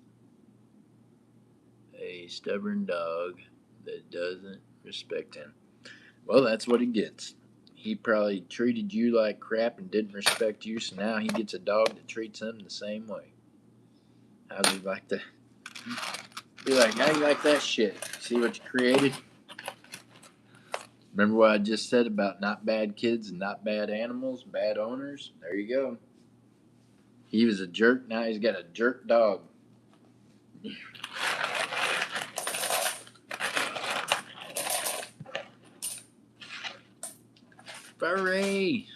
a stubborn dog that doesn't respect him. Well, that's what he gets. he probably treated you like crap and didn't respect you, so now he gets a dog that treats him the same way. How do you like that? Be like, how you like that shit? See what you created? Remember what I just said about not bad kids and not bad animals, bad owners? There you go. He was a jerk, now he's got a jerk dog. Furry!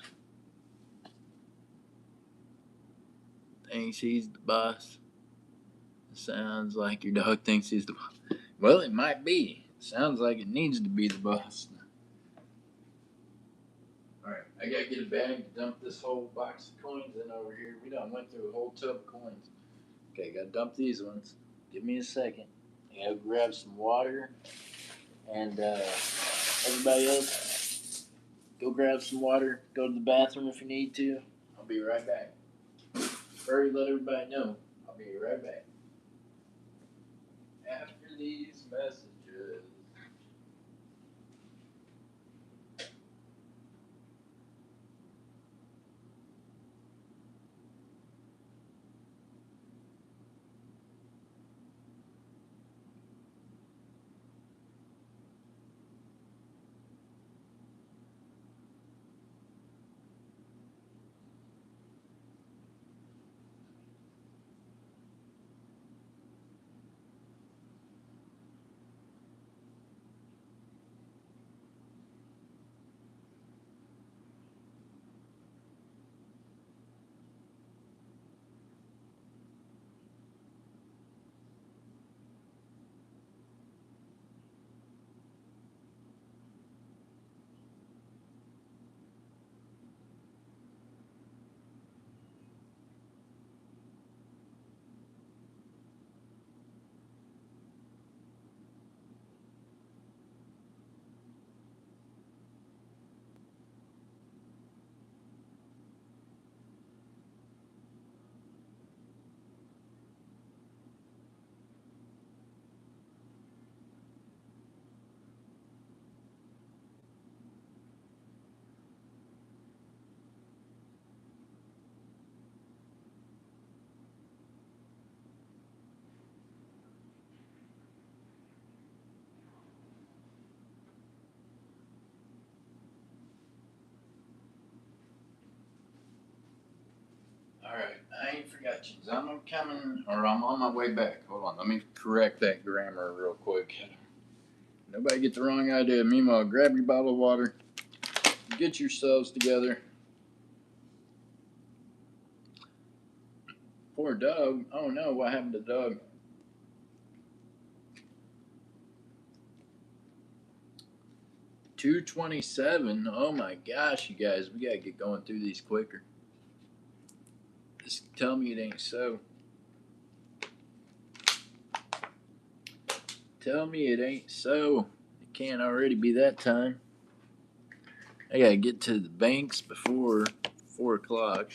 Thinks he's the boss. Sounds like your dog thinks he's the boss. Well, it might be. Sounds like it needs to be the boss. Alright, I gotta get a bag to dump this whole box of coins in over here. We done went through a whole tub of coins. Okay, gotta dump these ones. Give me a second. I gotta grab some water. And everybody else, go grab some water. Go to the bathroom if you need to. I'll be right back. Hurry, let everybody know. I'll be right back. After these messages. Alright, I ain't forgot you. I'm coming, or I'm on my way back. Hold on, let me correct that grammar real quick. Nobody get the wrong idea. Meanwhile, grab your bottle of water. Get yourselves together. Poor dog. Oh no, what happened to the dog? $2.27. Oh my gosh, you guys, we gotta get going through these quicker. Just tell me it ain't so. Tell me it ain't so. It can't already be that time. I gotta get to the banks before 4 o'clock.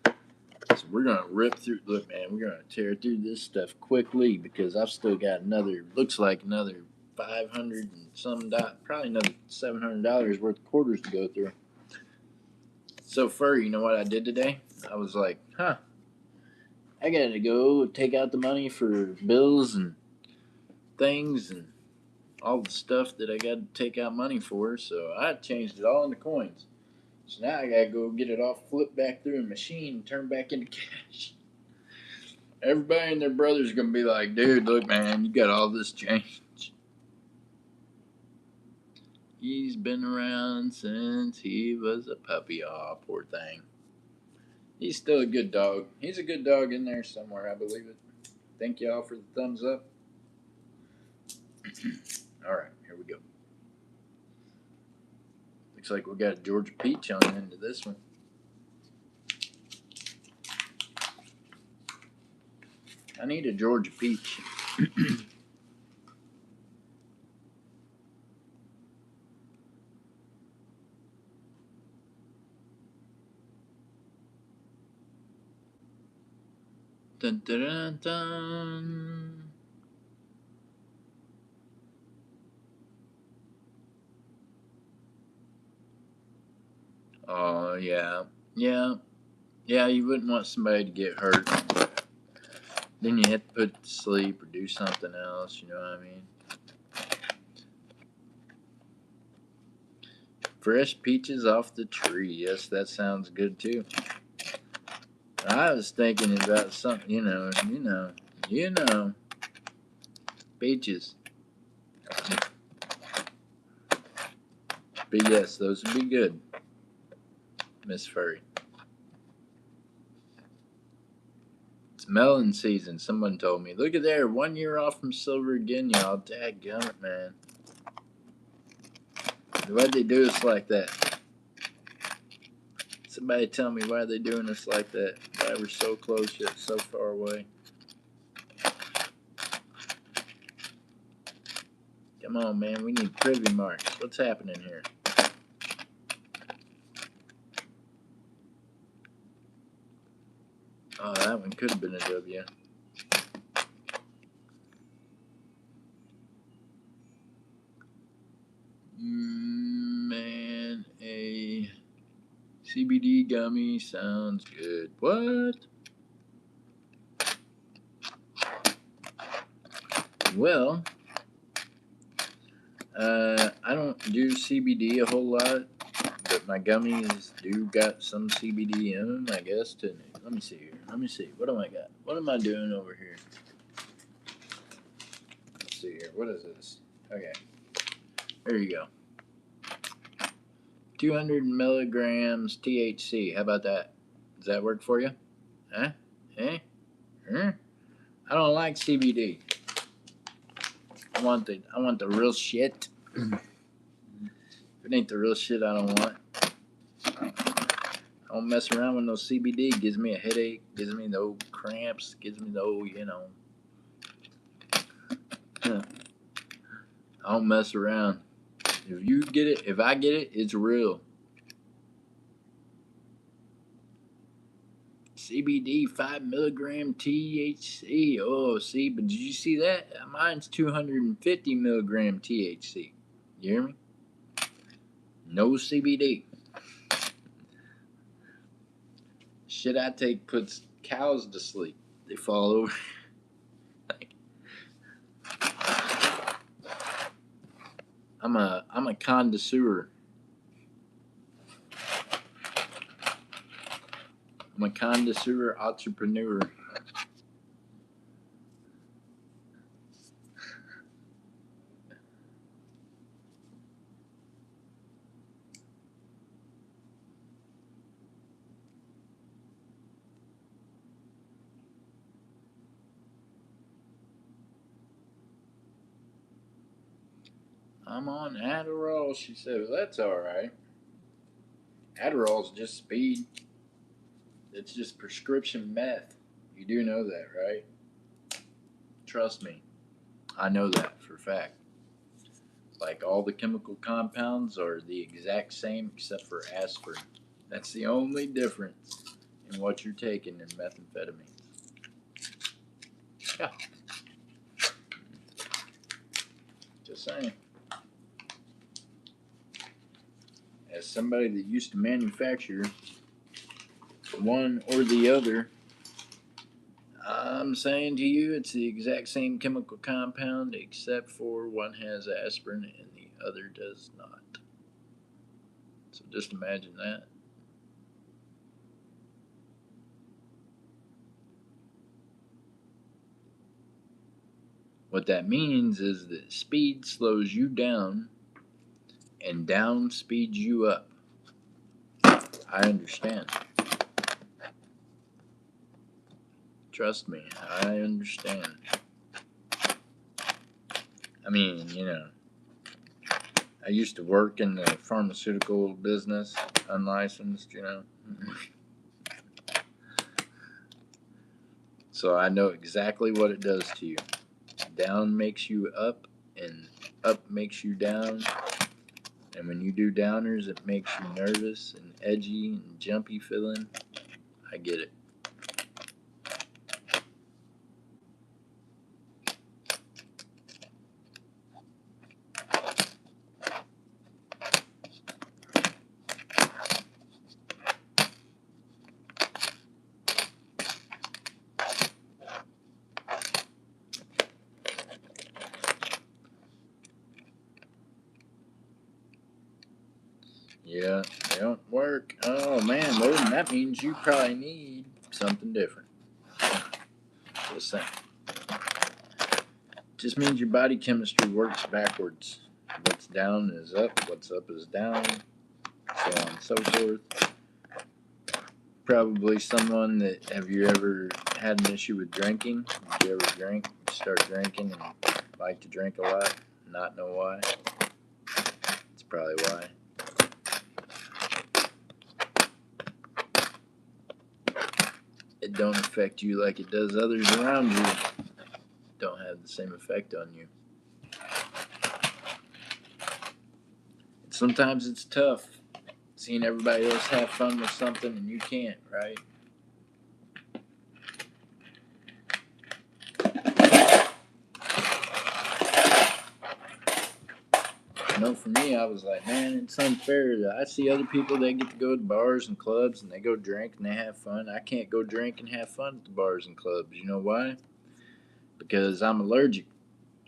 So we're gonna rip through. Look, man, we're gonna tear through this stuff quickly because I've still got looks like another 500 and some, probably another $700 worth of quarters to go through. So, Furry, you know what I did today? I was like, I gotta go take out the money for bills and things and all the stuff that I got to take out money for. So I changed it all into coins. So now I gotta go get it all flipped back through a machine and turn back into cash. Everybody and their brother's gonna be like, dude, look, man, you got all this change. He's been around since he was a puppy. Aw, poor thing. He's still a good dog. He's a good dog in there somewhere, I believe it. Thank y'all for the thumbs up. Alright, here we go. Looks like we got a Georgia peach on the end of this one. I need a Georgia peach. Dun, dun, dun, dun. Oh, yeah. Yeah. Yeah, you wouldn't want somebody to get hurt. Then you have to put it to sleep or do something else, you know what I mean? Fresh peaches off the tree. Yes, that sounds good too. I was thinking about something, you know, peaches. But yes, those would be good, Miss Furry. It's melon season. Someone told me. Look at there, 1 year off from silver again, y'all. Dadgummit, man. Why'd they do us like that? Somebody tell me why they doing us like that. Why we're so close yet so far away. Come on, man. We need privy marks. What's happening here? Oh, that one could have been a W. Man, a CBD gummy sounds good. What? Well, I don't do CBD a whole lot, but my gummies do got some CBD in them, I guess. Let me see here. Let me see. What am I got? What am I doing over here? Let's see here. What is this? Okay. There you go. 200 milligrams THC. How about that? Does that work for you? Huh? Eh? Huh? I don't like CBD. I want the real shit. If it ain't the real shit, I don't want. I don't mess around with no CBD. Gives me a headache. Gives me the old cramps. Gives me the old, I don't mess around. If you get it, if I get it, it's real. CBD 5 milligram THC. Oh, see, but did you see that? Mine's 250 milligram THC. You hear me? No CBD. Shit I take puts cows to sleep. They fall over. I'm a connoisseur. I'm a connoisseur entrepreneur. I'm on Adderall. She said, well, that's all right. Adderall's just speed. It's just prescription meth. You do know that, right? Trust me. I know that for a fact. Like all the chemical compounds are the exact same except for aspirin. That's the only difference in what you're taking in methamphetamines. Yeah, just saying. As somebody that used to manufacture one or the other, I'm saying to you it's the exact same chemical compound except for one has aspirin and the other does not. So just imagine that. What that means is that speed slows you down and down speeds you up. I understand. Trust me, I understand. I mean, I used to work in the pharmaceutical business, unlicensed. So I know exactly what it does to you. Down makes you up, and up makes you down. And when you do downers, it makes you nervous and edgy and jumpy feeling. I get it. Yeah, they don't work. Oh man, well, that means you probably need something different. Just saying. Just means your body chemistry works backwards. What's down is up, what's up is down, so on and so forth. Probably someone that, have you ever had an issue with drinking? Did you ever drink, start drinking and like to drink a lot, not know why? That's probably why. It don't affect you like it does others around you. Don't have the same effect on you. Sometimes it's tough seeing everybody else have fun with something and you can't, right? I know for me, I was like, man, it's unfair. I see other people, they get to go to bars and clubs and they go drink and they have fun. I can't go drink and have fun at the bars and clubs. You know why? Because I'm allergic.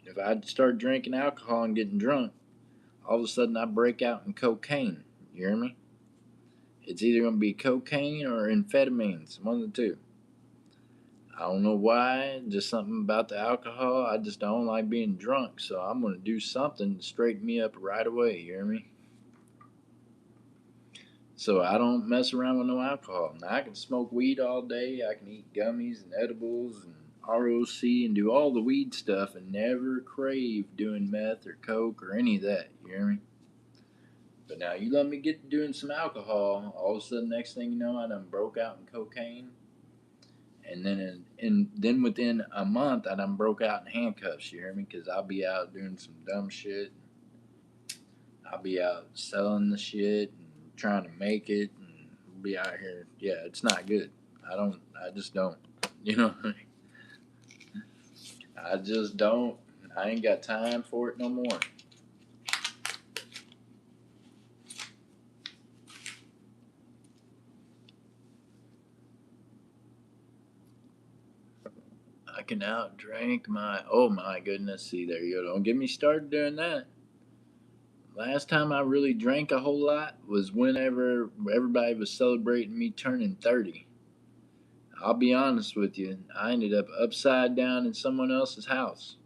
If I start drinking alcohol and getting drunk, all of a sudden I break out in cocaine. You hear me? It's either going to be cocaine or amphetamines, one of the two. I don't know why, just something about the alcohol. I just don't like being drunk, so I'm going to do something to straighten me up right away, you hear me? So I don't mess around with no alcohol. Now I can smoke weed all day, I can eat gummies and edibles and ROC and do all the weed stuff and never crave doing meth or coke or any of that, you hear me? But now you let me get to doing some alcohol, all of a sudden next thing you know I done broke out in cocaine. And then within a month, I done broke out in handcuffs. You hear me? Because I'll be out doing some dumb shit. I'll be out selling the shit and trying to make it, and be out here. Yeah, it's not good. I just don't. You know, I just don't. I ain't got time for it no more. I can outdrink my. Oh my goodness! See, there you go. Don't get me started doing that. Last time I really drank a whole lot was whenever everybody was celebrating me turning 30. I'll be honest with you, I ended up upside down in someone else's house.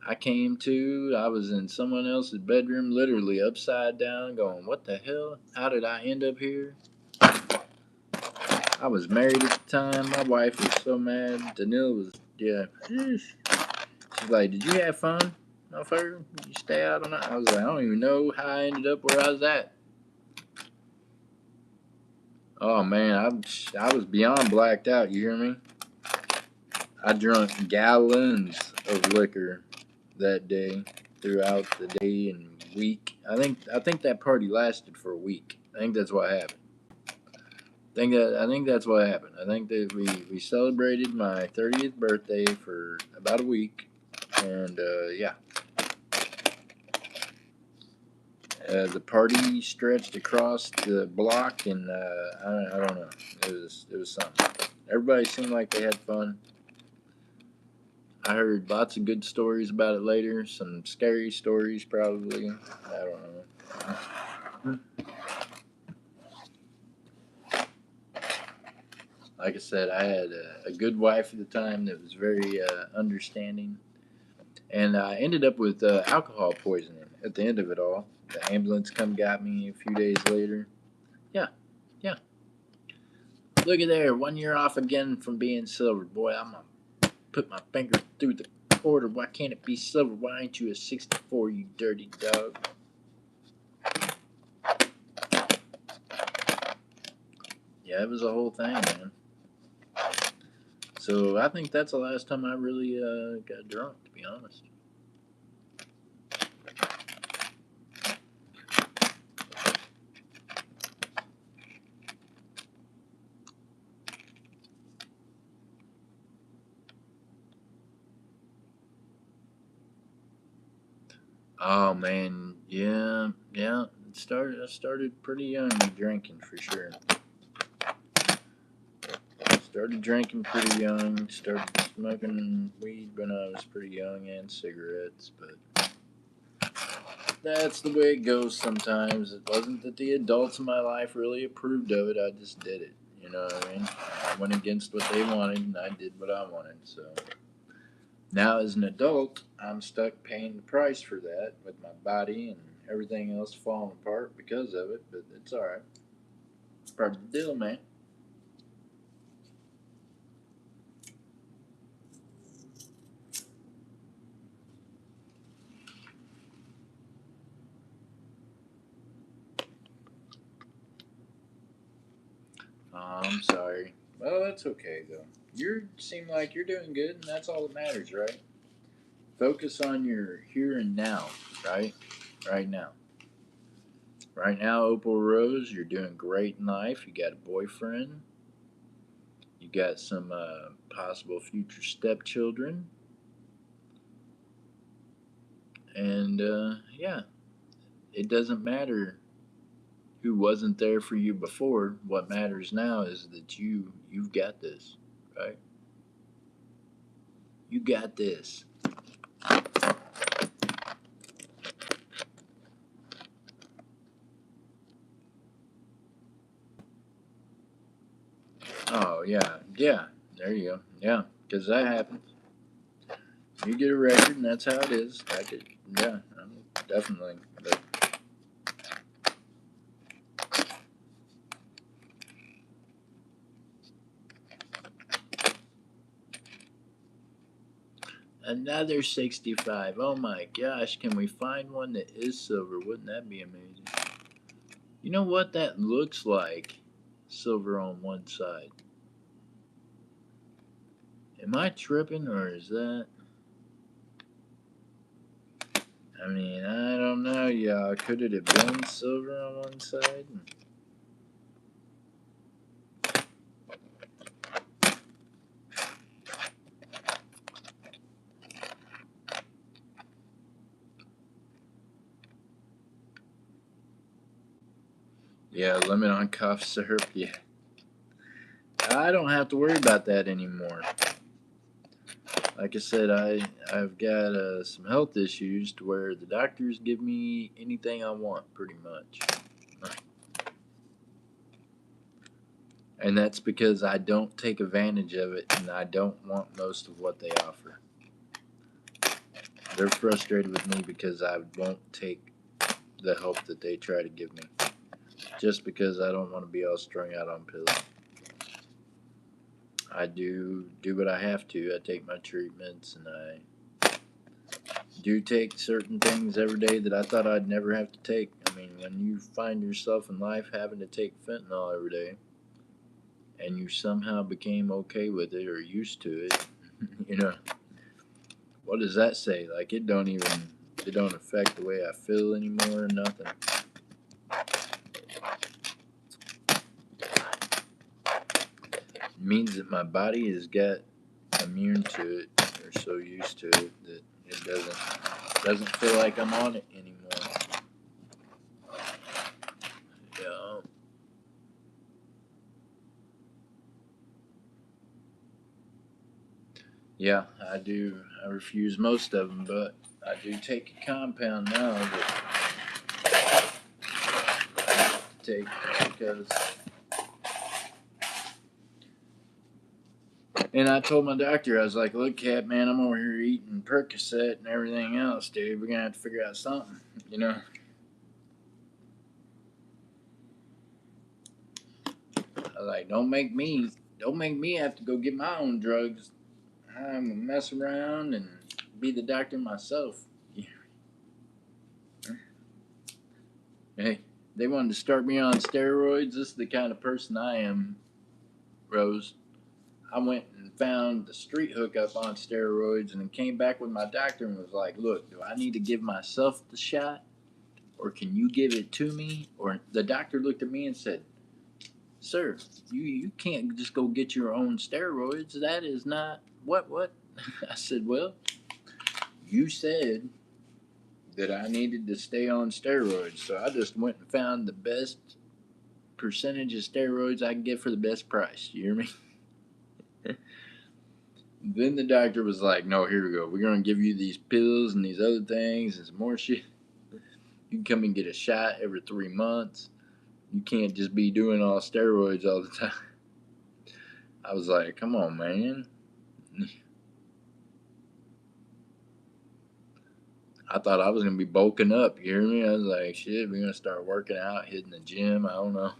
I was in someone else's bedroom, literally upside down, going, what the hell? How did I end up here? I was married at the time. My wife was so mad. Danil was, yeah. She's like, did you have fun, motherfucker? Did you stay out all night? I was like, I don't even know how I ended up where I was at. Oh man, I was beyond blacked out. You hear me? I drank gallons of liquor that day, throughout the day and week. I think that party lasted for a week. I think that's what happened. I think that's what happened. I think that we celebrated my 30th birthday for about a week, and yeah, the party stretched across the block, and I don't know. It was something. Everybody seemed like they had fun. I heard lots of good stories about it later. Some scary stories, probably. I don't know. Like I said, I had a good wife at the time that was very understanding, and I ended up with alcohol poisoning at the end of it all. The ambulance come got me a few days later. Yeah, yeah. Look at there, 1 year off again from being silver. Boy, I'm gonna put my finger through the quarter. Why can't it be silver? Why ain't you a 64, you dirty dog? Yeah, it was a whole thing, man. So I think that's the last time I really got drunk, to be honest. Oh man, yeah, yeah. I started pretty young drinking for sure. Started drinking pretty young. Started smoking weed when I was pretty young and cigarettes, but that's the way it goes sometimes. It wasn't that the adults in my life really approved of it. I just did it. You know what I mean? I went against what they wanted and I did what I wanted. So now as an adult, I'm stuck paying the price for that with my body and everything else falling apart because of it. But it's all right. It's part of the deal, man. Oh, I'm sorry. Well, that's okay though. You seem like you're doing good, and that's all that matters, right? Focus on your here and now, right? Right now. Right now, Opal Rose, you're doing great in life. You got a boyfriend. You got some possible future stepchildren. And yeah, it doesn't matter who wasn't there for you before. What matters now is that you've got this, right? You got this. Oh yeah, yeah. There you go. Yeah, because that happens. You get a record, and that's how it is. I could, yeah, definitely. But another 65. Oh my gosh, can we find one that is silver? Wouldn't that be amazing? You know what that looks like? Silver on one side. Am I tripping or is that? I mean, I don't know, y'all. Could it have been silver on one side? Yeah, lemon on cough syrup. Yeah. I don't have to worry about that anymore. Like I said, I've got some health issues to where the doctors give me anything I want, pretty much, and that's because I don't take advantage of it, and I don't want most of what they offer. They're frustrated with me because I won't take the help that they try to give me, just because I don't want to be all strung out on pills. I do what I have to. I take my treatments, and I do take certain things every day that I thought I'd never have to take. I mean, when you find yourself in life having to take fentanyl every day, and you somehow became okay with it or used to it, you know, what does that say? Like it don't affect the way I feel anymore or nothing. It means that my body has got immune to it or so used to it that it doesn't feel like I'm on it anymore. Yeah. Yeah, I do. I refuse most of them, but I do take a compound now that I have to take because. And I told my doctor, I was like, "Look, Cap, man, I'm over here eating Percocet and everything else, dude. We're gonna have to figure out something, you know." I was like, don't make me have to go get my own drugs. I'm gonna mess around and be the doctor myself." Hey, they wanted to start me on steroids. This is the kind of person I am, Rose. I went and found the street hookup on steroids and then came back with my doctor and was like, "Look, do I need to give myself the shot or can you give it to me?" Or the doctor looked at me and said, "Sir, you can't just go get your own steroids. That is not what?" I said, "Well, you said that I needed to stay on steroids, so I just went and found the best percentage of steroids I can get for the best price." You hear me? Then the doctor was like, "No, here we go. We're gonna give you these pills and these other things and some more shit." You can come and get a shot every 3 months. You can't just be doing all steroids all the time. I was like, come on, man. I thought I was going to be bulking up. You hear me? I was like, shit, we're going to start working out, hitting the gym. I don't know.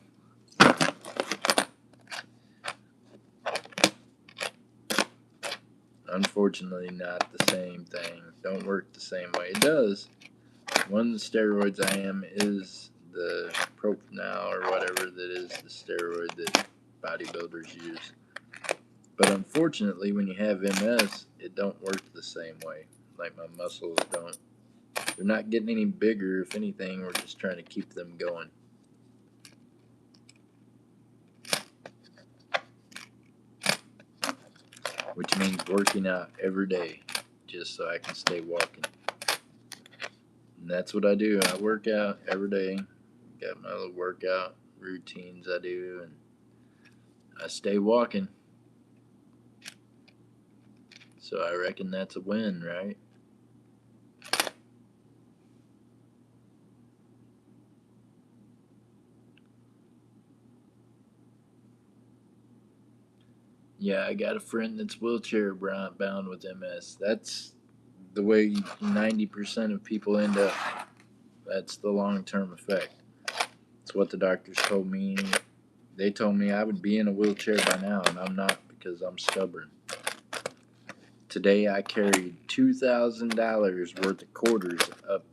Unfortunately, not the same thing. Don't work the same way. It does. One of the steroids I am is the Propanol or whatever that is the steroid that bodybuilders use. But unfortunately, when you have MS, it don't work the same way. Like my muscles don't. They're not getting any bigger. If anything, we're just trying to keep them going. Which means working out every day just so I can stay walking. And that's what I do. I work out every day. Got my little workout routines I do, and I stay walking. So I reckon that's a win, right? Yeah, I got a friend that's wheelchair bound with MS. That's the way 90% of people end up. That's the long-term effect. It's what the doctors told me. They told me I would be in a wheelchair by now, and I'm not because I'm stubborn. Today I carried $2,000 worth of quarters up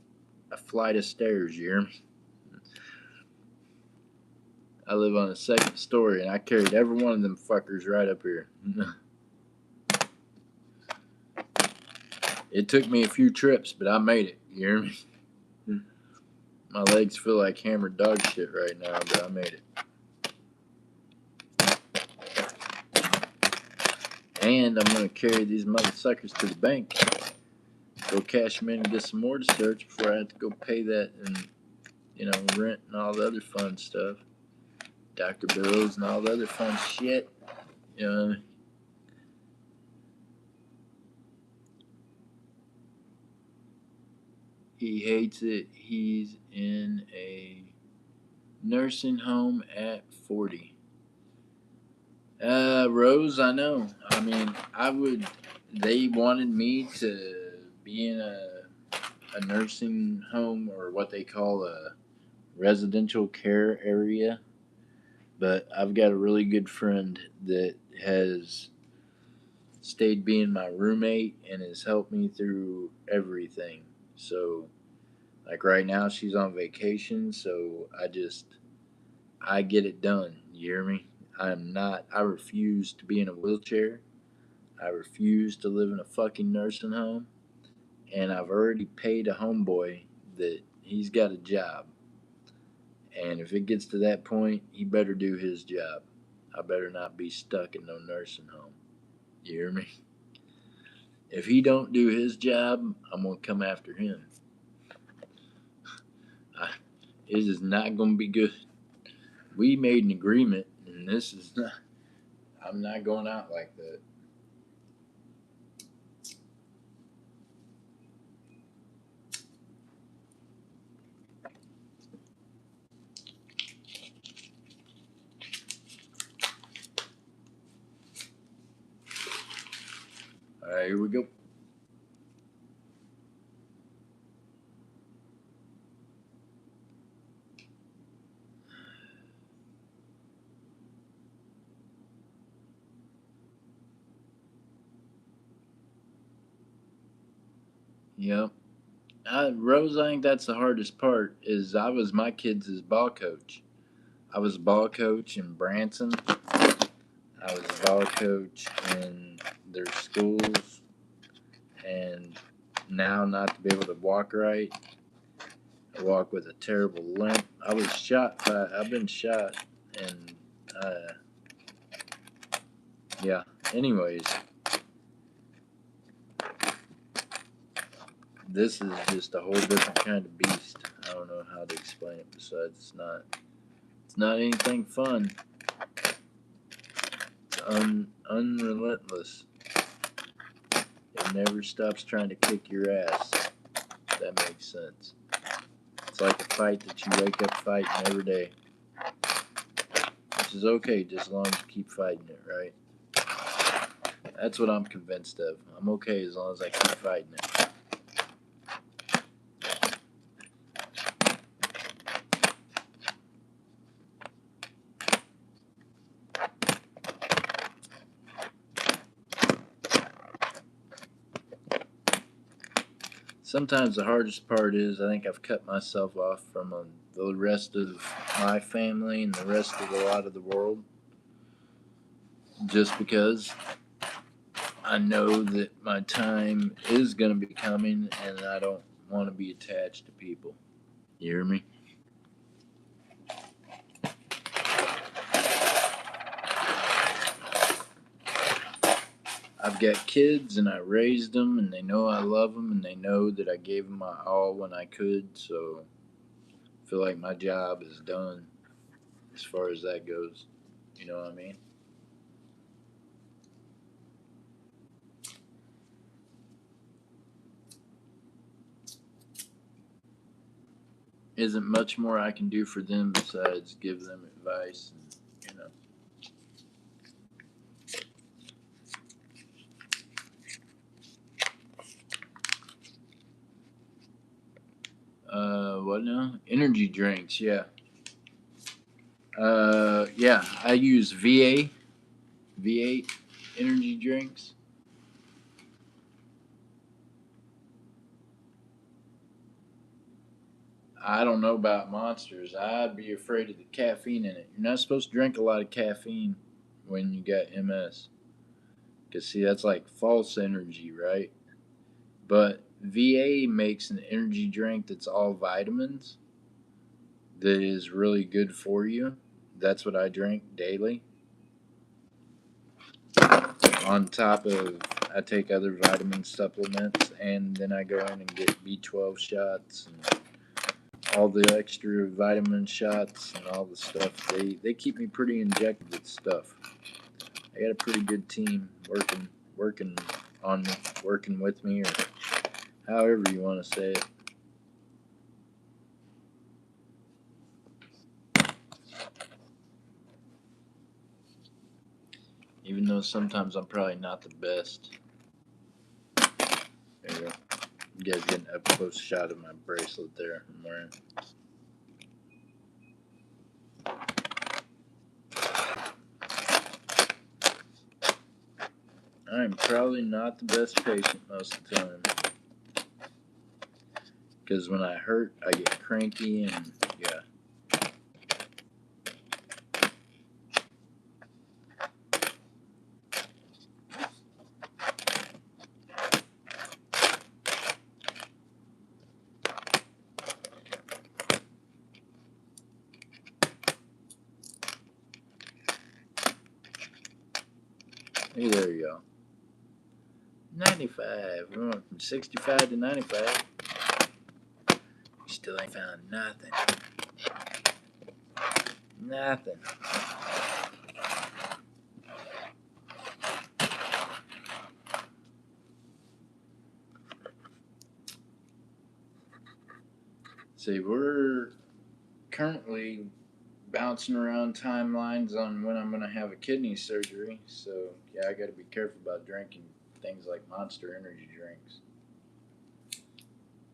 a flight of stairs, you hear me? I live on the second story, and I carried every one of them fuckers right up here. It took me a few trips, but I made it, you hear me? My legs feel like hammered dog shit right now, but I made it. And I'm going to carry these motherfuckers to the bank. Go cash them in and get some more research before I have to go pay that and, rent and all the other fun stuff. Doctor bills and all the other fun shit. You know what I mean? He hates it. He's in a nursing home at 40. Rose, I know. I mean, they wanted me to be in a nursing home or what they call a residential care area. But I've got a really good friend that has stayed being my roommate and has helped me through everything. So, like right now, she's on vacation, so I get it done. You hear me? I refuse to be in a wheelchair. I refuse to live in a fucking nursing home. And I've already paid a homeboy that he's got a job. And if it gets to that point, he better do his job. I better not be stuck in no nursing home. You hear me? If he don't do his job, I'm going to come after him. It is not going to be good. We made an agreement, and this is not. I'm not going out like that. All right, here we go. Yep. Rose, I think that's the hardest part. Is I was my kids' ball coach. I was ball coach in Branson. I was ball coach in their schools, and now not to be able to walk right. I walk with a terrible limp. I've been shot, and yeah. Anyways, this is just a whole different kind of beast. I don't know how to explain it. Besides, it's not anything fun. It's unrelentless. It never stops trying to kick your ass. If that makes sense. It's like a fight that you wake up fighting every day. Which is okay, just as long as you keep fighting it, right? That's what I'm convinced of. I'm okay as long as I keep fighting it. Sometimes the hardest part is I think I've cut myself off from the rest of my family and the rest of a lot of the world just because I know that my time is going to be coming and I don't want to be attached to people. You hear me? I've got kids and I raised them and they know I love them and they know that I gave them my all when I could, so I feel like my job is done as far as that goes. You know what I mean? Isn't much more I can do for them besides give them advice and, you know. What now? Energy drinks, yeah. Yeah, I use V8 energy drinks. I don't know about monsters. I'd be afraid of the caffeine in it. You're not supposed to drink a lot of caffeine when you got MS. Because, see, that's like false energy, right? But VA makes an energy drink that's all vitamins that is really good for you. That's what I drink daily. On top of, I take other vitamin supplements, and then I go in and get B12 shots and all the extra vitamin shots and all the stuff. They keep me pretty injected with stuff. I got a pretty good team working on me, working with me, or however you want to say it. Even though sometimes I'm probably not the best. There you go. You guys get an up close shot of my bracelet there I'm wearing. I'm probably not the best patient most of the time. Because when I hurt, I get cranky and yeah. Hey, there you go. 95. We went from 65 to 95. You still ain't found nothing. Nothing. See, we're currently bouncing around timelines on when I'm going to have a kidney surgery. So, yeah, I got to be careful about drinking things like Monster energy drinks.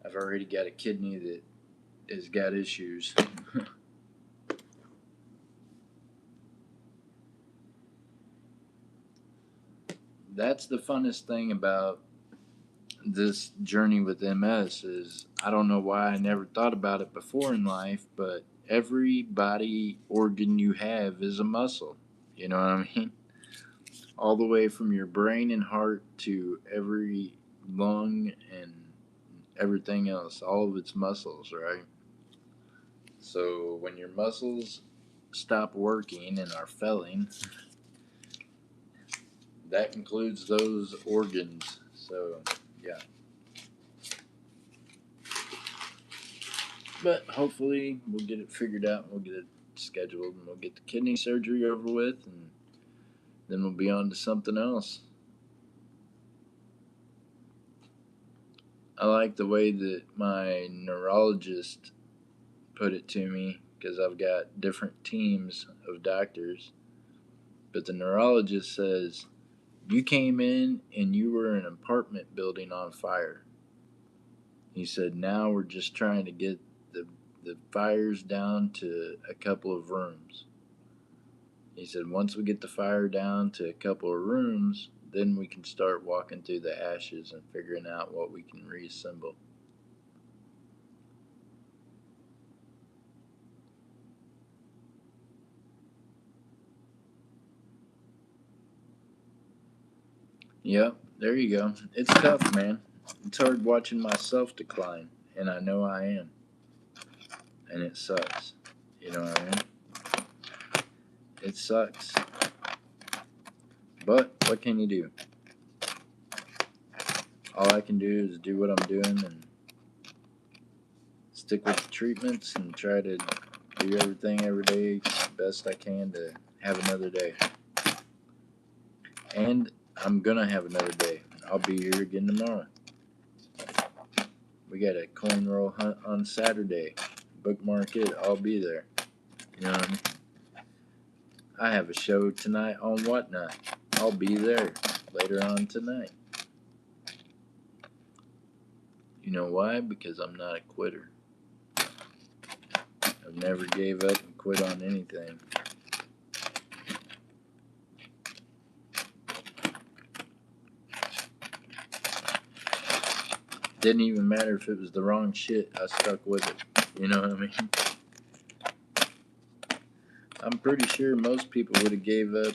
I've already got a kidney that has got issues. That's the funnest thing about this journey with MS is I don't know why I never thought about it before in life, but every body organ you have is a muscle. You know what I mean? All the way from your brain and heart to every lung and everything else, all of its muscles, right? So when your muscles stop working and are failing, that includes those organs. So, yeah. But hopefully we'll get it figured out and we'll get it scheduled and we'll get the kidney surgery over with and then we'll be on to something else. I like the way that my neurologist put it to me because I've got different teams of doctors. But the neurologist says, you came in and you were in an apartment building on fire. He said, now we're just trying to get the fires down to a couple of rooms. He said, once we get the fire down to a couple of rooms, then we can start walking through the ashes and figuring out what we can reassemble. Yep, there you go. It's tough, man. It's hard watching myself decline, and I know I am. And it sucks. You know what I mean? It sucks. But what can you do? All I can do is do what I'm doing and stick with the treatments and try to do everything every day best I can to have another day. And I'm gonna have another day. I'll be here again tomorrow. We got a coin roll hunt on Saturday. Bookmark it. I'll be there. You know what I mean? I have a show tonight on Whatnot. I'll be there later on tonight. You know why? Because I'm not a quitter. I've never gave up and quit on anything. Didn't even matter if it was the wrong shit. I stuck with it. You know what I mean? I'm pretty sure most people would have gave up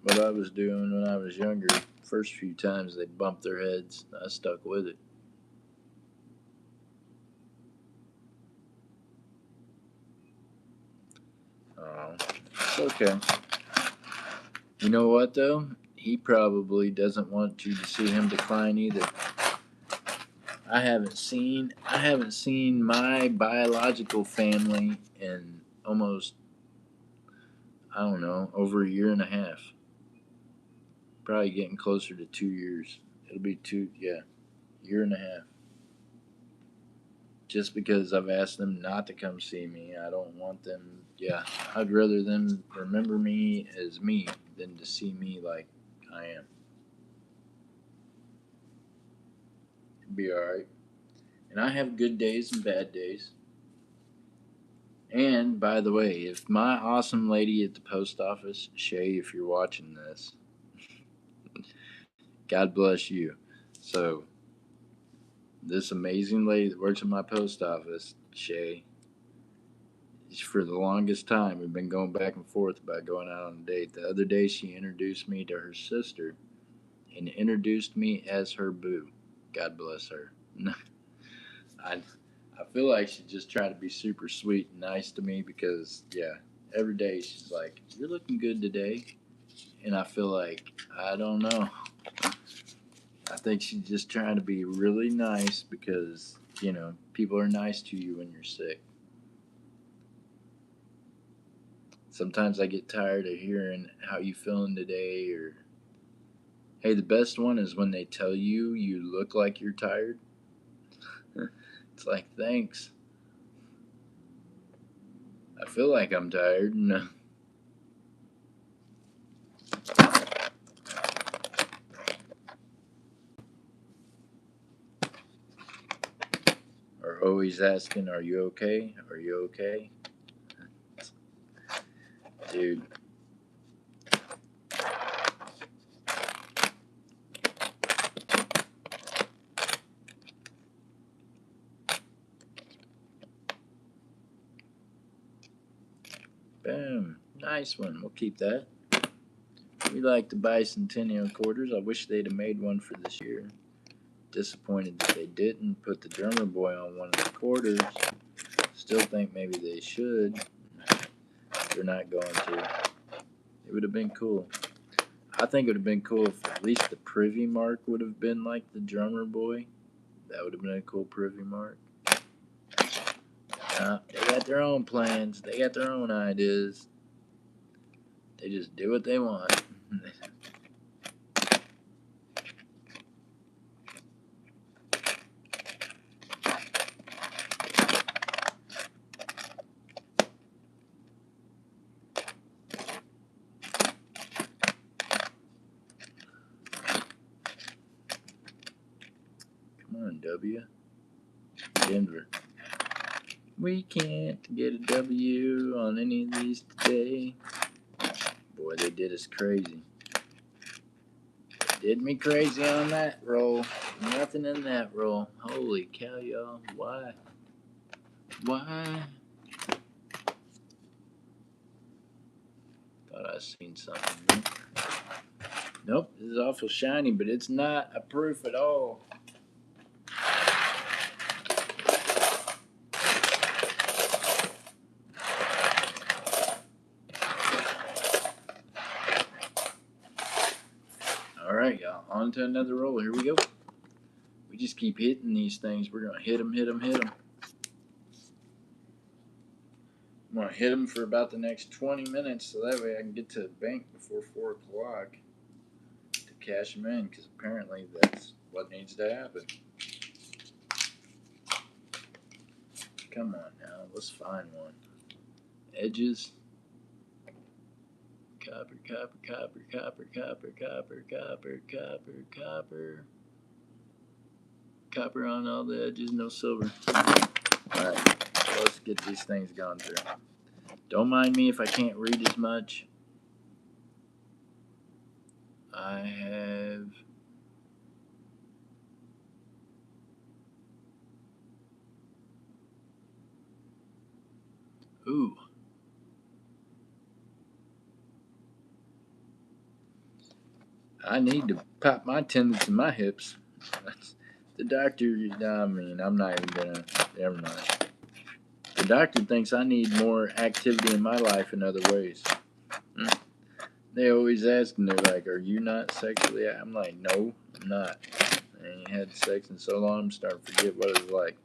what I was doing when I was younger. First few times they'd bump their heads. I stuck with it. Oh, it's okay. You know what though? He probably doesn't want you to see him decline either. I haven't seen my biological family in almost, I don't know, over a year and a half. Probably getting closer to 2 years. It'll be year and a half. Just because I've asked them not to come see me, I don't want them. Yeah, I'd rather them remember me as me than to see me like I am. It'll be alright. And I have good days and bad days. And by the way, if my awesome lady at the post office, Shay, if you're watching this, God bless you. So, this amazing lady that works at my post office, Shay, for the longest time, we've been going back and forth about going out on a date. The other day, she introduced me to her sister and introduced me as her boo. God bless her. I, I feel like she's just trying to be super sweet and nice to me because, yeah, every day she's like, "You're looking good today." And I feel like, I don't know. I think she's just trying to be really nice because, people are nice to you when you're sick. Sometimes I get tired of hearing how you feeling today, or hey, the best one is when they tell you you look like you're tired. It's like, thanks. I feel like I'm tired. No. Or always asking, "Are you okay? Are you okay?" Dude, boom. Nice one. We'll keep that. We like the bicentennial quarters. I wish they'd have made one for this year. Disappointed that they didn't put the drummer boy on one of the quarters. Still think maybe they should. They're not going to. It would have been cool. I think it would have been cool if at least the privy mark would have been like the drummer boy. That would have been a cool privy mark. They got their own plans. They got their own ideas. They just do what they want. on, W. Denver. We can't get a W on any of these today. Boy, they did us crazy. Did me crazy on that roll. Nothing in that roll. Holy cow, y'all. Why? Why? Thought I seen something. Nope, this is awful shiny, but it's not a proof at all. Alright, y'all. On to another roll. Here we go. We just keep hitting these things. We're going to hit them, hit them, hit them. I'm going to hit them for about the next 20 minutes so that way I can get to the bank before 4 o'clock to cash them in, because apparently that's what needs to happen. Come on now. Let's find one. Edges. Copper, copper, copper, copper, copper, copper, copper, copper, copper. Copper on all the edges, no silver. Alright, let's get these things gone through. Don't mind me if I can't read as much. I have I need to pop my tendons in my hips. The doctor, I'm not even gonna, never mind. The doctor thinks I need more activity in my life in other ways. They always ask me, they're like, are you not sexually active? I'm like, no, I'm not. I ain't had sex in so long, I'm starting to forget what it was like.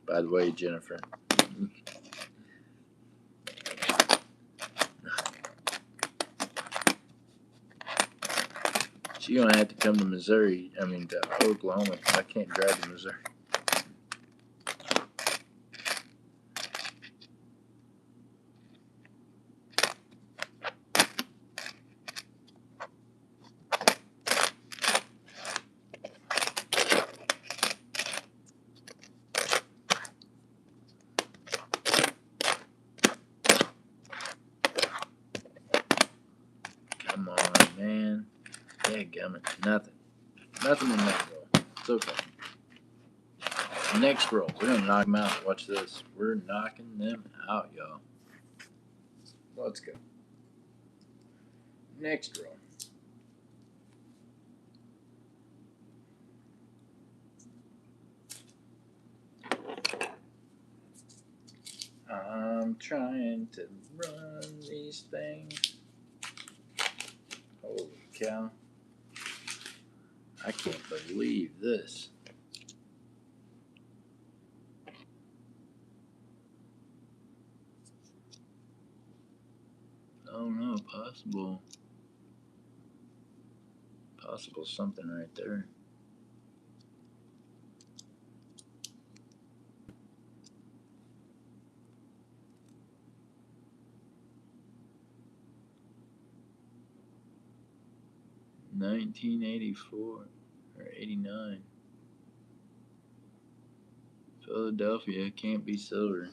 By the way, Jennifer. She gonna have to come to to Oklahoma. I can't drive to Missouri. Come on, man. Dadgummit. Nothing. Nothing in that roll. It's okay. Next roll. We're gonna knock them out. Watch this. We're knocking them out, y'all. Let's go. Next roll. I'm trying to run these things. Holy cow. I can't believe this. Oh no, possible something right there. $19.84 or 89. Philadelphia can't be silver.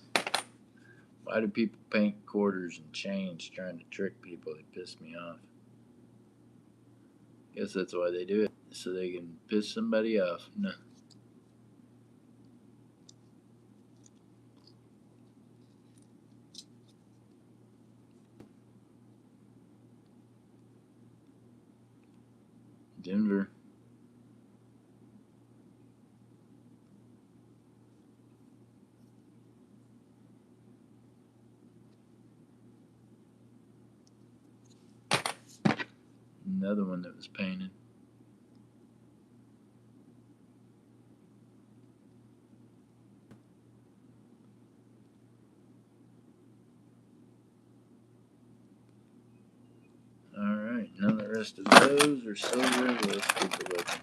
Why do people paint quarters and chains trying to trick people? They piss me off. Guess that's why they do it, so they can piss somebody off. No. Denver. Another one that was painted. Alright, none of the rest of those are silver. Let's keep a looking.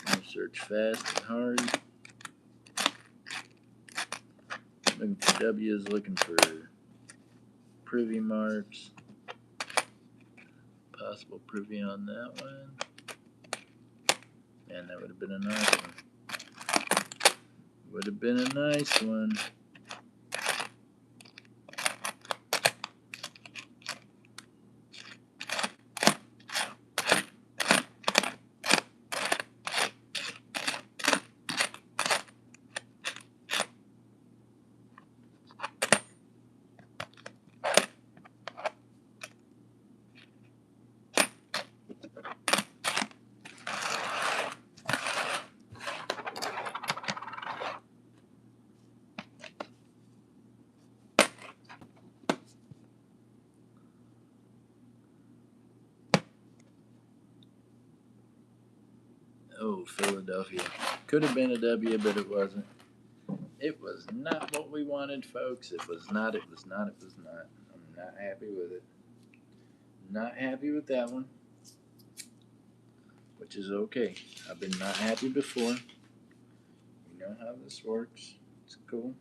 I'll search fast and hard. Looking for W's, looking for privy marks. Possible privy on that one. Man, that would have been a nice one. Would have been a nice one. Oh, Philadelphia. Could have been a W, but it wasn't. It was not what we wanted, folks. It was not, it was not, it was not. I'm not happy with it. Not happy with that one. Which is okay. I've been not happy before. You know how this works. It's cool.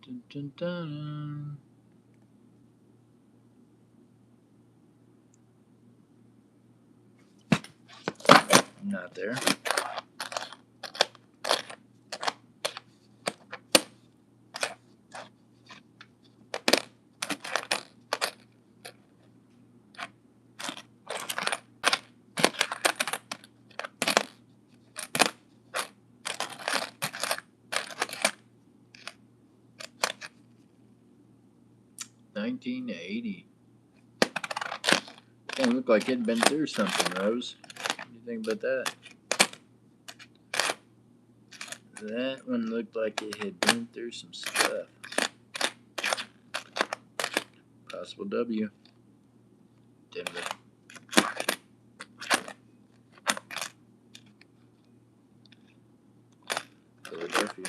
Dun, dun, dun. Not there. $19.80. Didn't look like it'd been through something, Rose. What do you think about that? That one looked like it had been through some stuff. Possible W. Denver. Philadelphia.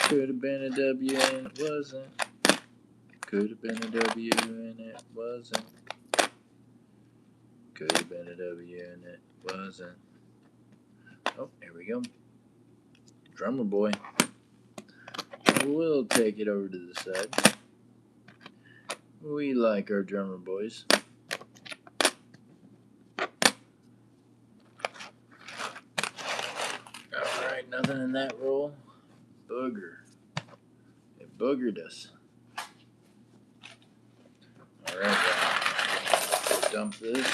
Could have been a W and it wasn't. Could have been a W and it wasn't. Could have been a W and it wasn't. Oh, here we go. Drummer boy. We'll take it over to the side. We like our drummer boys. Alright, nothing in that roll. Booger. It boogered us. Alright, dump this.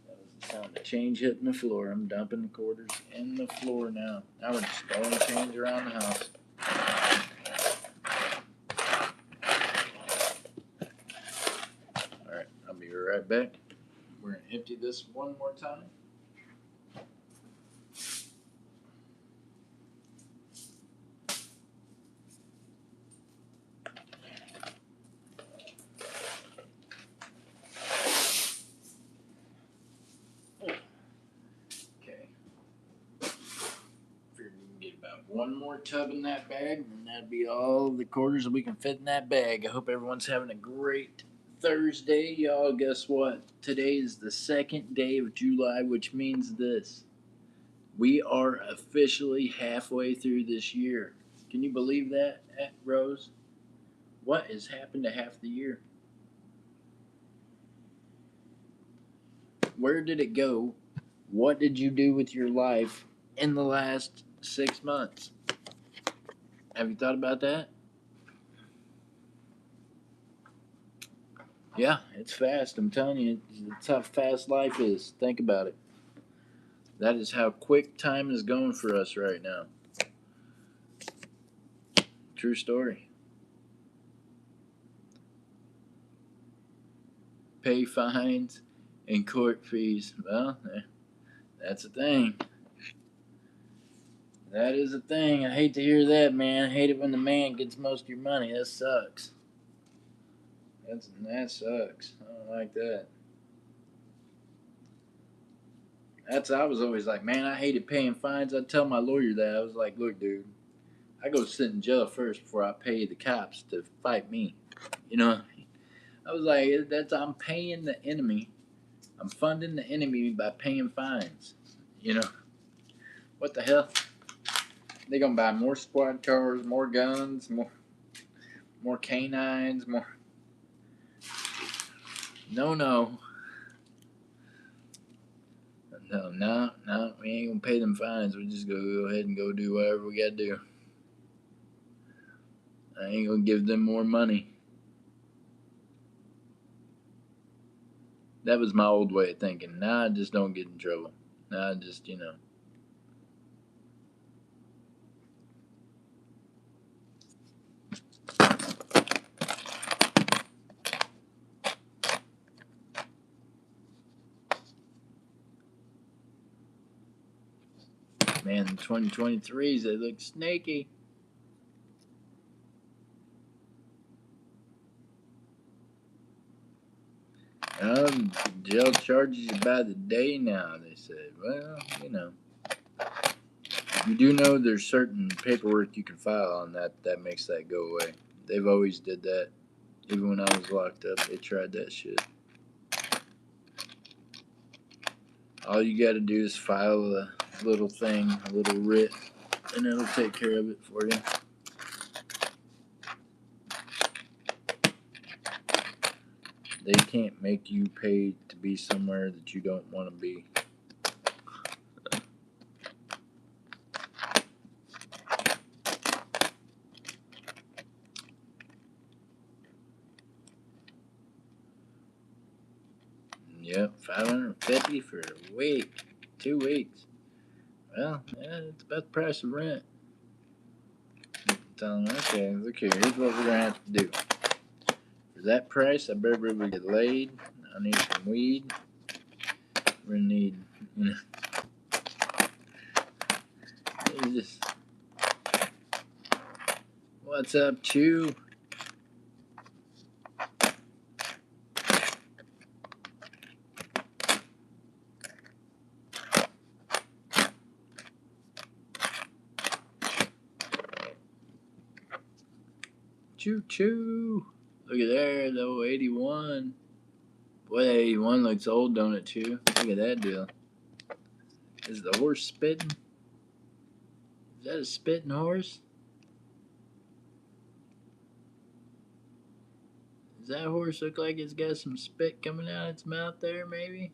That was the sound of change hitting the floor. I'm dumping the quarters in the floor now. Now we're just throwing change around the house. Alright, I'll be right back. We're going to empty this one more time. One more tub in that bag, and that'd be all the quarters that we can fit in that bag. I hope everyone's having a great Thursday. Y'all, guess what? Today is the second day of July, which means this. We are officially halfway through this year. Can you believe that, Rose? What has happened to half the year? Where did it go? What did you do with your life in the last 6 months? Have you thought about that? Yeah, it's fast. I'm telling you, it's how fast life is. Think about it. That is how quick time is going for us right now. True story. Pay fines and court fees. Well, that's a thing. That is a thing. I hate to hear that, man. I hate it when the man gets most of your money. That sucks. That sucks. I don't like that. I was always like, man, I hated paying fines. I'd tell my lawyer that. I was like, look, dude, I go sit in jail first before I pay the cops to fight me. You know, I was like, I'm paying the enemy. I'm funding the enemy by paying fines. You know, what the hell? They gonna buy more squad cars, more guns, more canines, more. No, no, no. We ain't gonna pay them fines. We just go ahead and go do whatever we gotta do. I ain't gonna give them more money. That was my old way of thinking. Now I just don't get in trouble. Now I just, man, the 2023s, they look snaky. Jail charges you by the day now, they said. Well, you do know there's certain paperwork you can file on that makes that go away. They've always did that. Even when I was locked up, they tried that shit. All you gotta do is file a little thing, a little writ, and it'll take care of it for you. They can't make you pay to be somewhere that you don't want to be. Yep, $550 for a week, 2 weeks. Well, yeah, it's about the price of rent. Tell them, okay, look here, here's what we're gonna have to do. For that price, I better be able to get laid. I need some weed. We're gonna need, just, what's up, Chew? Choo choo. Look at there, though, 81. Boy, that 81 looks old, don't it, Chew? Look at that deal. Is the horse spitting? Is that a spitting horse? Does that horse look like it's got some spit coming out its mouth there, maybe?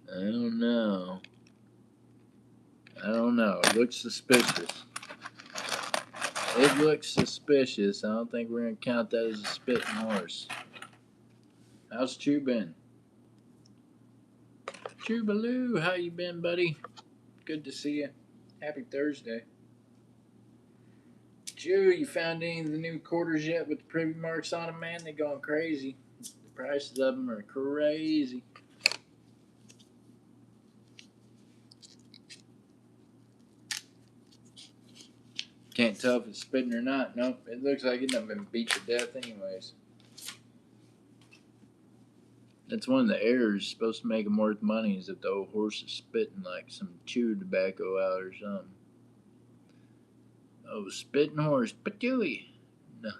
I don't know. It looks suspicious. It looks suspicious. I don't think we're going to count that as a spitting horse. How's Chew been? Chew Baloo, how you been, buddy? Good to see you. Happy Thursday. Chew, you found any of the new quarters yet with the privy marks on them, man? They're going crazy. The prices of them are crazy. Can't tell if it's spitting or not. Nope, it looks like it done been beat to death anyways. That's one of the errors supposed to make them worth money is if the old horse is spitting like some chewed tobacco out or something. Oh, spitting horse, patooey. No.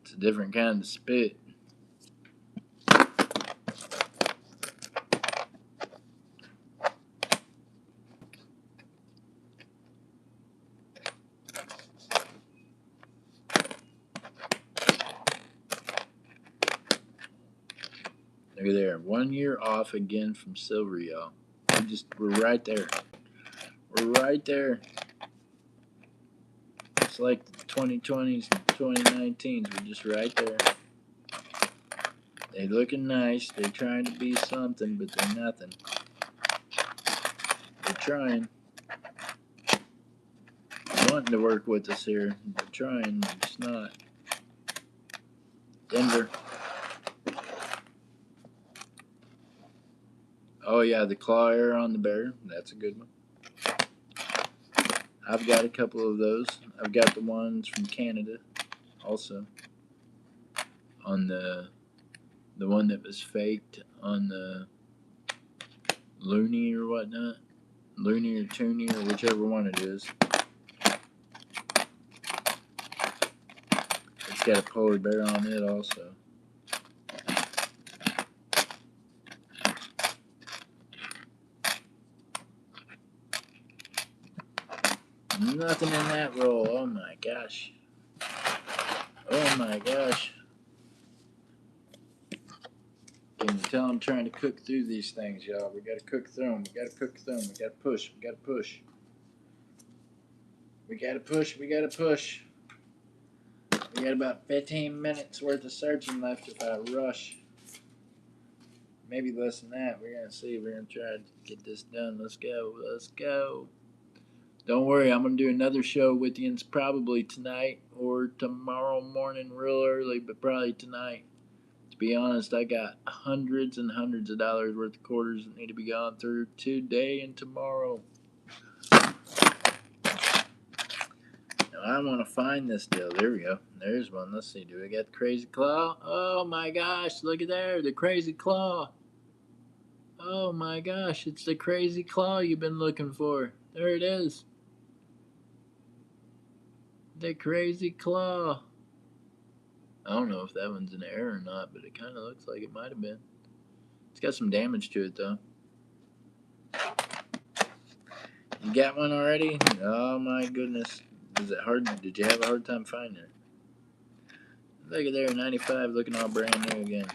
It's a different kind of spit. Look at there. 1 year off again from silver, y'all. We're right there. We're right there. It's like the 2020s and 2019s. We're just right there. They looking nice. They're trying to be something, but they're nothing. They're trying. They're wanting to work with us here. They're trying. They're just not. Denver. Oh yeah, the claw air on the bear. That's a good one. I've got a couple of those. I've got the ones from Canada also on the the one that was faked on the Looney or whatnot. Looney or Tooney or whichever one it is. It's got a polar bear on it also. Nothing in that roll. Oh my gosh. Oh my gosh. Can you tell I'm trying to cook through these things, y'all? We gotta cook through them. We gotta cook through them. We gotta push. We gotta push. We gotta push. We gotta push. We got about 15 minutes worth of searching left if I rush. Maybe less than that. We're gonna see. We're gonna try to get this done. Let's go. Let's go. Don't worry, I'm gonna do another show with you. It's probably tonight or tomorrow morning, real early, but probably tonight. To be honest, I got hundreds and hundreds of dollars worth of quarters that need to be gone through today and tomorrow. Now I want to find this deal. There we go. There's one. Let's see. Do we get the crazy claw? Oh my gosh! Look at there, the crazy claw. Oh my gosh! It's the crazy claw you've been looking for. There it is. The crazy claw. I don't know if that one's an error or not, but it kind of looks like it might have been. It's got some damage to it, though. You got one already? Oh, my goodness. Is it hard? Did you have a hard time finding it? Look at there, 95 looking all brand new again.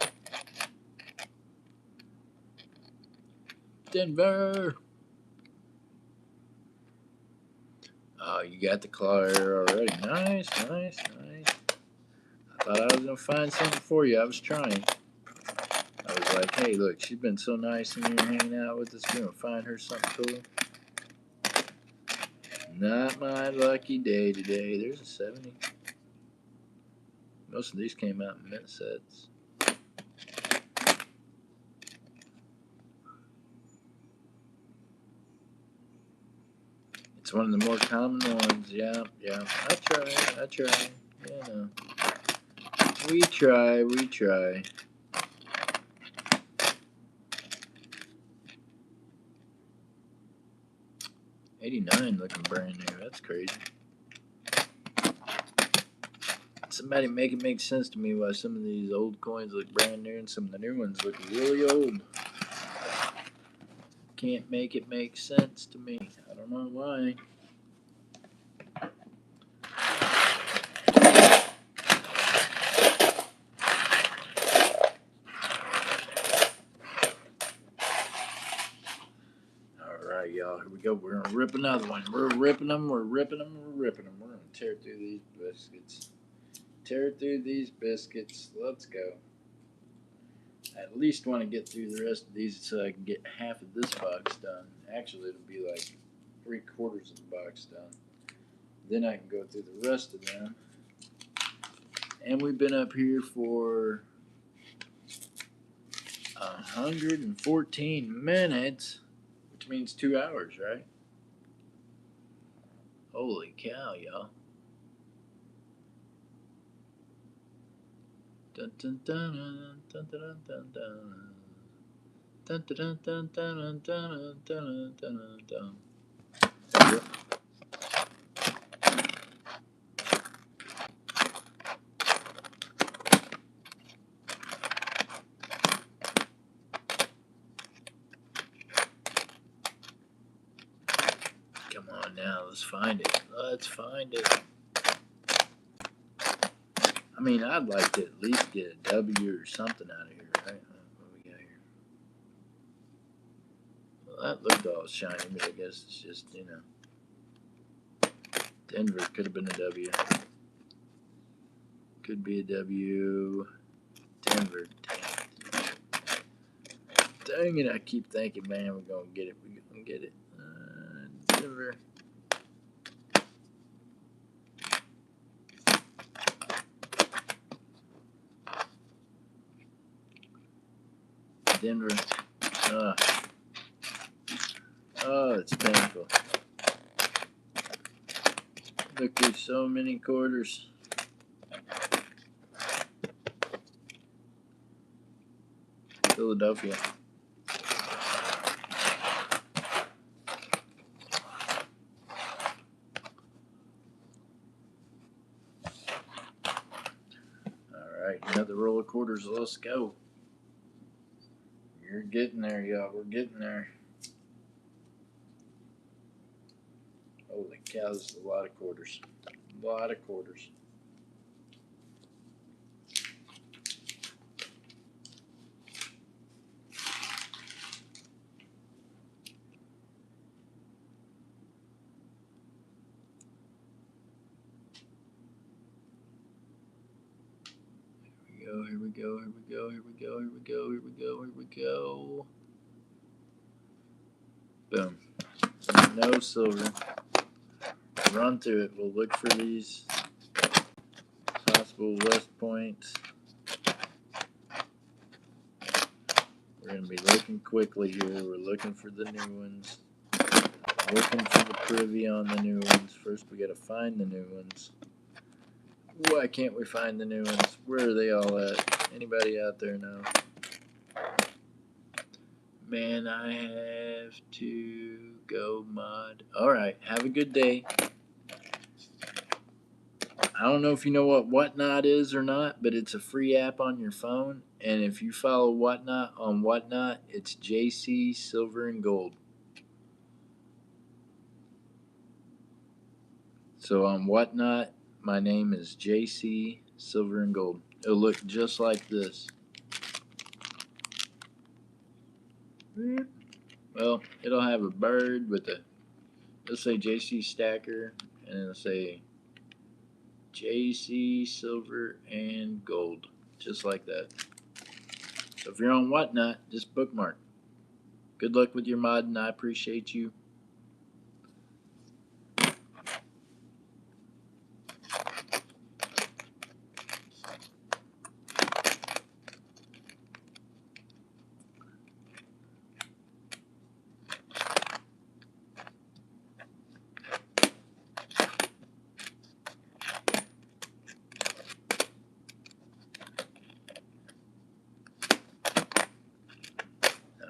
Denver! Oh, you got the claw error already. Nice, nice, nice. I thought I was going to find something for you. I was trying. I was like, hey, look, she's been so nice in here hanging out with us. We're going to find her something cool. Not my lucky day today. There's a 70. Most of these came out in mint sets. It's one of the more common ones. Yeah. I try. You know. We try. 89 looking brand new. That's crazy. Somebody make it make sense to me why some of these old coins look brand new and some of the new ones look really old. Can't make it make sense to me. I don't know why. Alright, y'all. Here we go. We're going to rip another one. We're ripping them. We're going to tear through these biscuits. Let's go. I at least want to get through the rest of these so I can get half of this box done. Actually, it'll be like 3/4 of the box done. Then I can go through the rest of them. And we've been up here for 114 minutes, which means 2 hours, right? Holy cow, y'all. Dun dun dun dun dun dun dun. Dun dun dun dun dun dun dun dun dun. There we go. Come on now, let's find it. I mean, I'd like to at least get a W or something out of here, right? What we got here? Well, that looked all shiny, but I guess it's just, Denver could have been a W. Could be a W. Denver, dang it, I keep thinking, man, we're going to get it. Denver. Oh, it's painful. Look, there's so many quarters. Philadelphia. Alright, another roll of quarters. Let's go. You're getting there, y'all. We're getting there. Holy cow, this is a lot of quarters. A lot of quarters. Here we go, here we go, here we go, here we go, here we go, here we go. Boom. No silver. Run through it. We'll look for these possible West Points. We're going to be looking quickly here. We're looking for the new ones. Looking for the privy on the new ones. First, we got to find the new ones. Why can't we find the new ones? Where are they all at? Anybody out there know? Man, I have to go mod. Alright, have a good day. I don't know if you know what Whatnot is or not, but it's a free app on your phone. And if you follow Whatnot on Whatnot, it's JC Silver and Gold. So on Whatnot, my name is JC Silver and Gold. It'll look just like this. Well, it'll have a bird with a, it'll say JC Stacker, and it'll say JC Silver and Gold, just like that. So if you're on Whatnot, just bookmark. Good luck with your mod, and I appreciate you.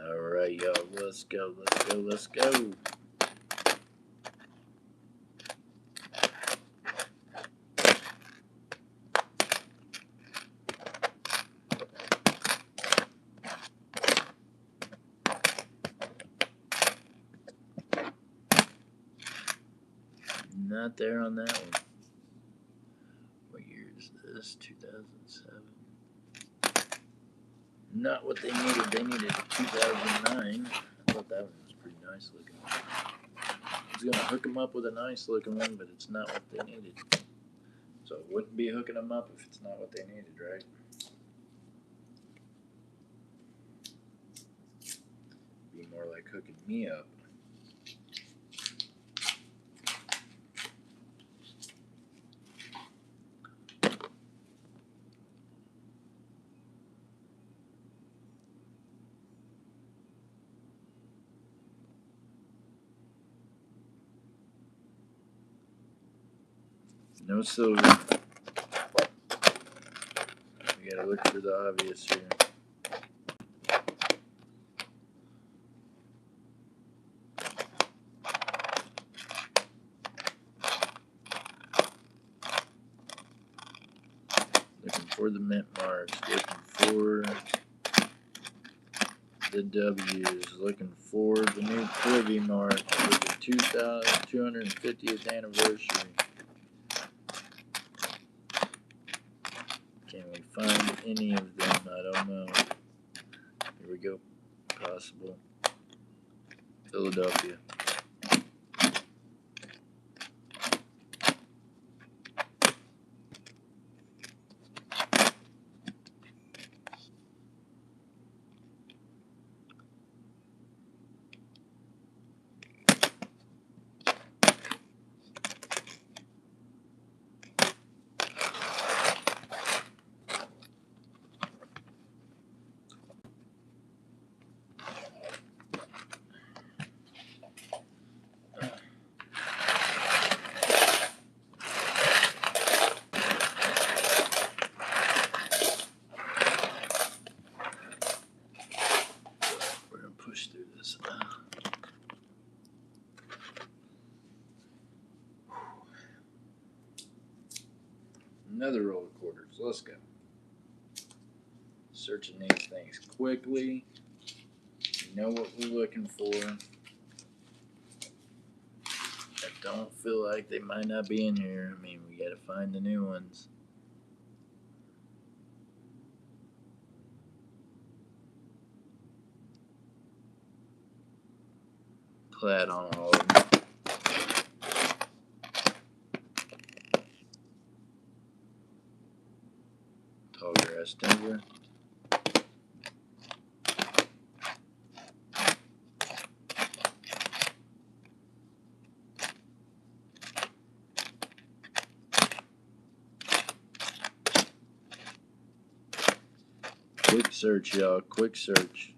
Alright, y'all, let's go, let's go, let's go. Not there on that one. What year is this? 2007. Not what they needed. They needed 2009. I thought that one was pretty nice looking. I was going to hook them up with a nice looking one, but it's not what they needed. So it wouldn't be hooking them up if it's not what they needed, right? Be more like hooking me up. No silver. We gotta look for the obvious here. Looking for the mint marks. Looking for the W's. Looking for the new privy mark for the 250th anniversary. Can we find any of them? I don't know. Here we go. Possible. Philadelphia. Another roll of quarters. Let's go. Searching these things quickly. You know what we're looking for. I don't feel like they might not be in here. I mean, we gotta find the new ones. Plaid on all of them. Tall grass timber. Quick search, y'all. Quick search.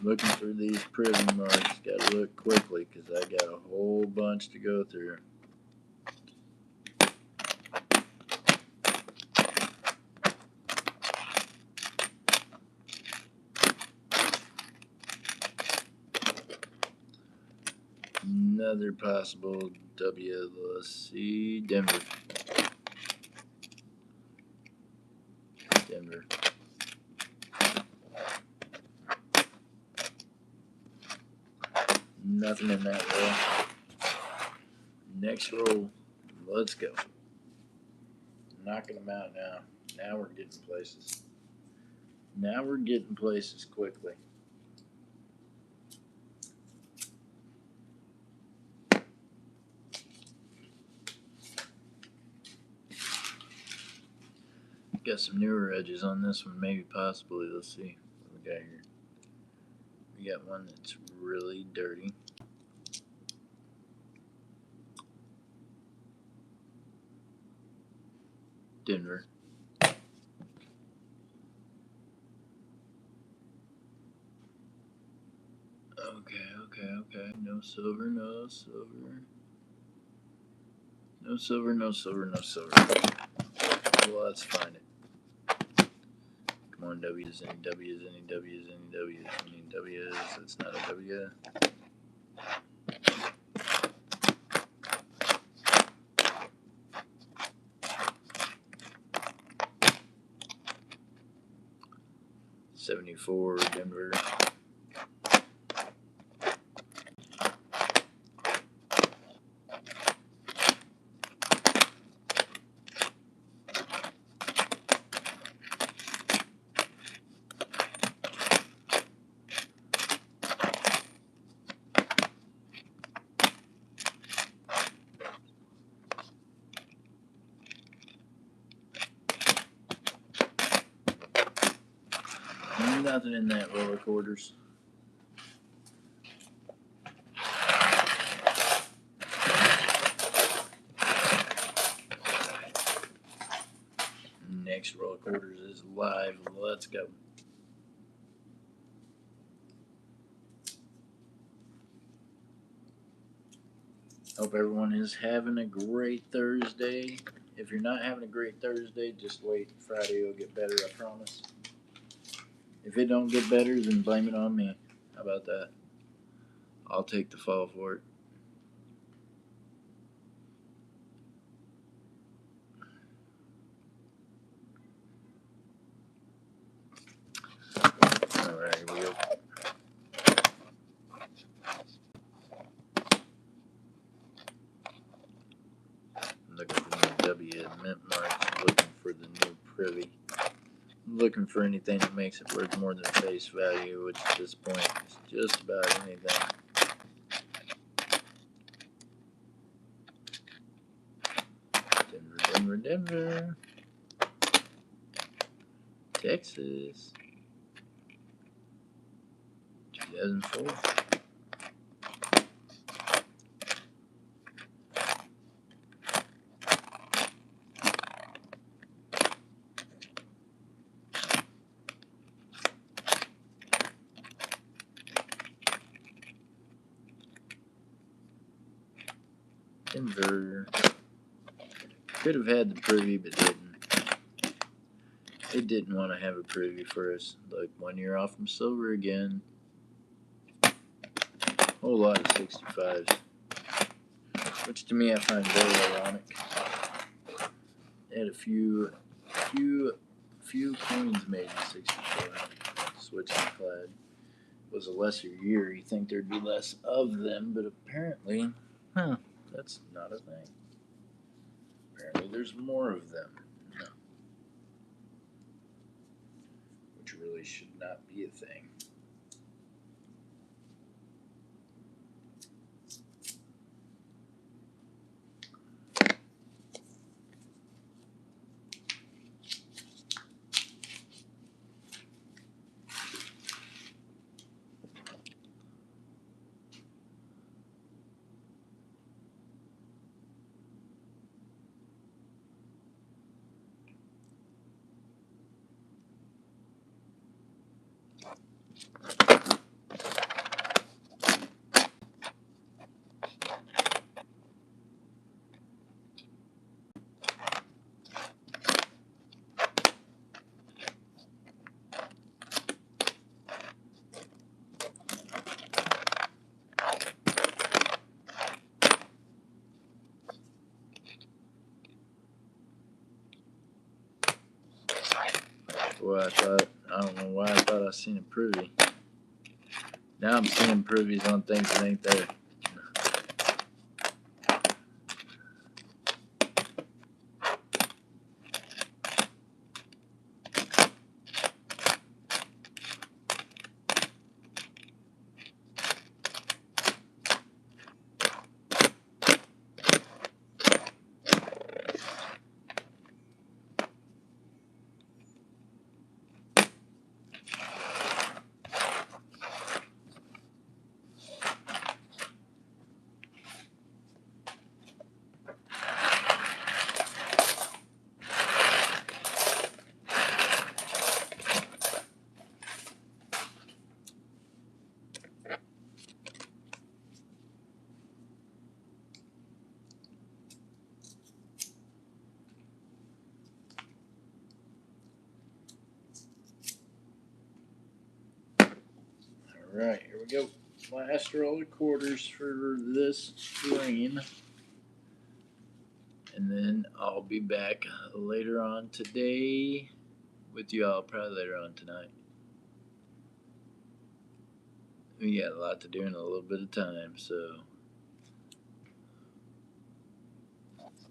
Looking for these privy marks. Gotta look quickly because I got a whole bunch to go through. Another possible W. Let's see. Denver. Denver. Nothing in that roll. Next roll. Let's go. Knocking them out now. Now we're getting places. Now we're getting places quickly. Got some newer edges on this one, maybe possibly. Let's see what we got here. We got one that's really dirty. Denver. Okay. No silver, no silver. No silver, no silver, no silver. Well, let's find it. Come on, W's, any W's, any W's, any W's, any W's. That's not a W. '74, Denver. Nothing in that roll of quarters. Next roll of quarters is live. Let's go. Hope everyone is having a great Thursday. If you're not having a great Thursday, just wait. Friday will get better, I promise. If it don't get better, then blame it on me. How about that? I'll take the fall for it. Alright, here we go. Looking for the W mint marks, looking for the new privy. Looking for anything that makes it worth more than face value, which at this point is just about anything. Denver. Texas. 2004. Denver. Could have had the privy, but didn't. It didn't want to have a privy for us. Look, 1 year off from silver again. Whole lot of 65s. Which to me I find very ironic. had a few coins made in '64. Switching clad. It was a lesser year. You think there'd be less of them, but apparently, that's not a thing. Apparently, there's more of them. No. Which really should not be a thing. Boy, I don't know why I thought I seen a privy. Now I'm seeing privies on things that ain't there. Alright, here we go. Last roll of quarters for this screen. And then I'll be back later on today with you all, probably later on tonight. We got a lot to do in a little bit of time, so.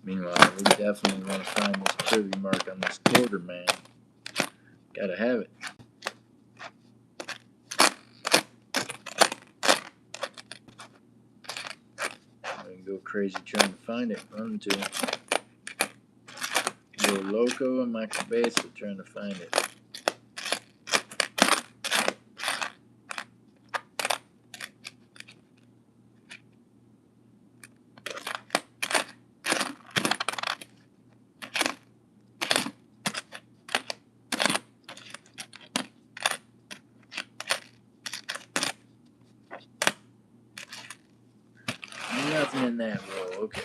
Meanwhile, we definitely want to find this privy mark on this quarter, man. Gotta have it. I can go crazy trying to find it. Run to it. Go loco and my cabeza trying to find it. Nothing in that roll, okay.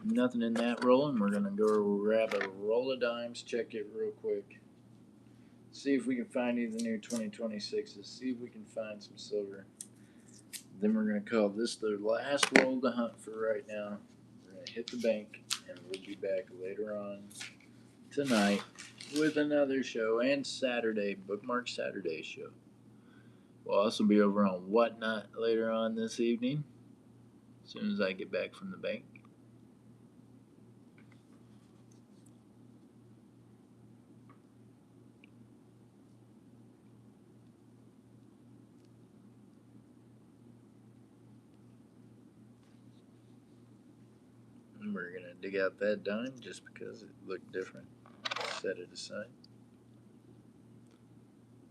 Nothing in that roll, and we're gonna go grab a roll of dimes, check it real quick. See if we can find any of the new 2026s, see if we can find some silver. Then we're gonna call this the last roll to hunt for right now. We're gonna hit the bank, and we'll be back later on tonight with another show, and Saturday, Bookmark Saturday show. We'll also be over on Whatnot later on this evening, as soon as I get back from the bank. And we're gonna dig out that dime just because it looked different. Set it aside.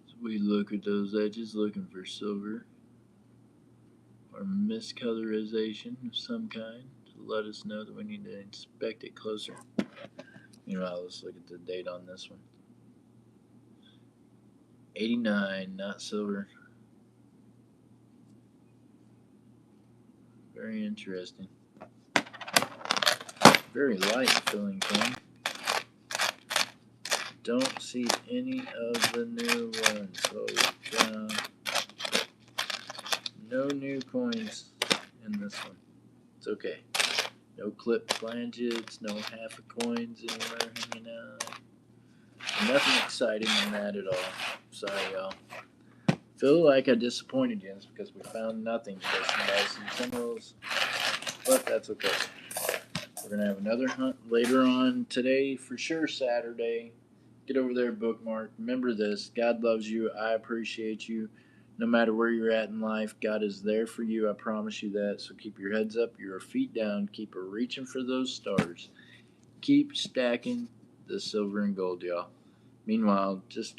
So we look at those edges looking for silver or miscolorization of some kind to let us know that we need to inspect it closer. Meanwhile, let's look at the date on this one. 89, not silver. Very interesting. Very light filling thing. Don't see any of the new ones. Holy cow. No new coins in this one. It's okay. No clip blankets, no half of coins anywhere hanging out. Nothing exciting in that at all. Sorry, y'all. Feel like I disappointed you because we found nothing fishing by some symbols, but that's okay. We're gonna have another hunt later on today for sure. Saturday. Get over there, bookmark. Remember this: God loves you. I appreciate you. No matter where you're at in life, God is there for you. I promise you that. So keep your heads up, your feet down. Keep reaching for those stars. Keep stacking the silver and gold, y'all. Meanwhile, just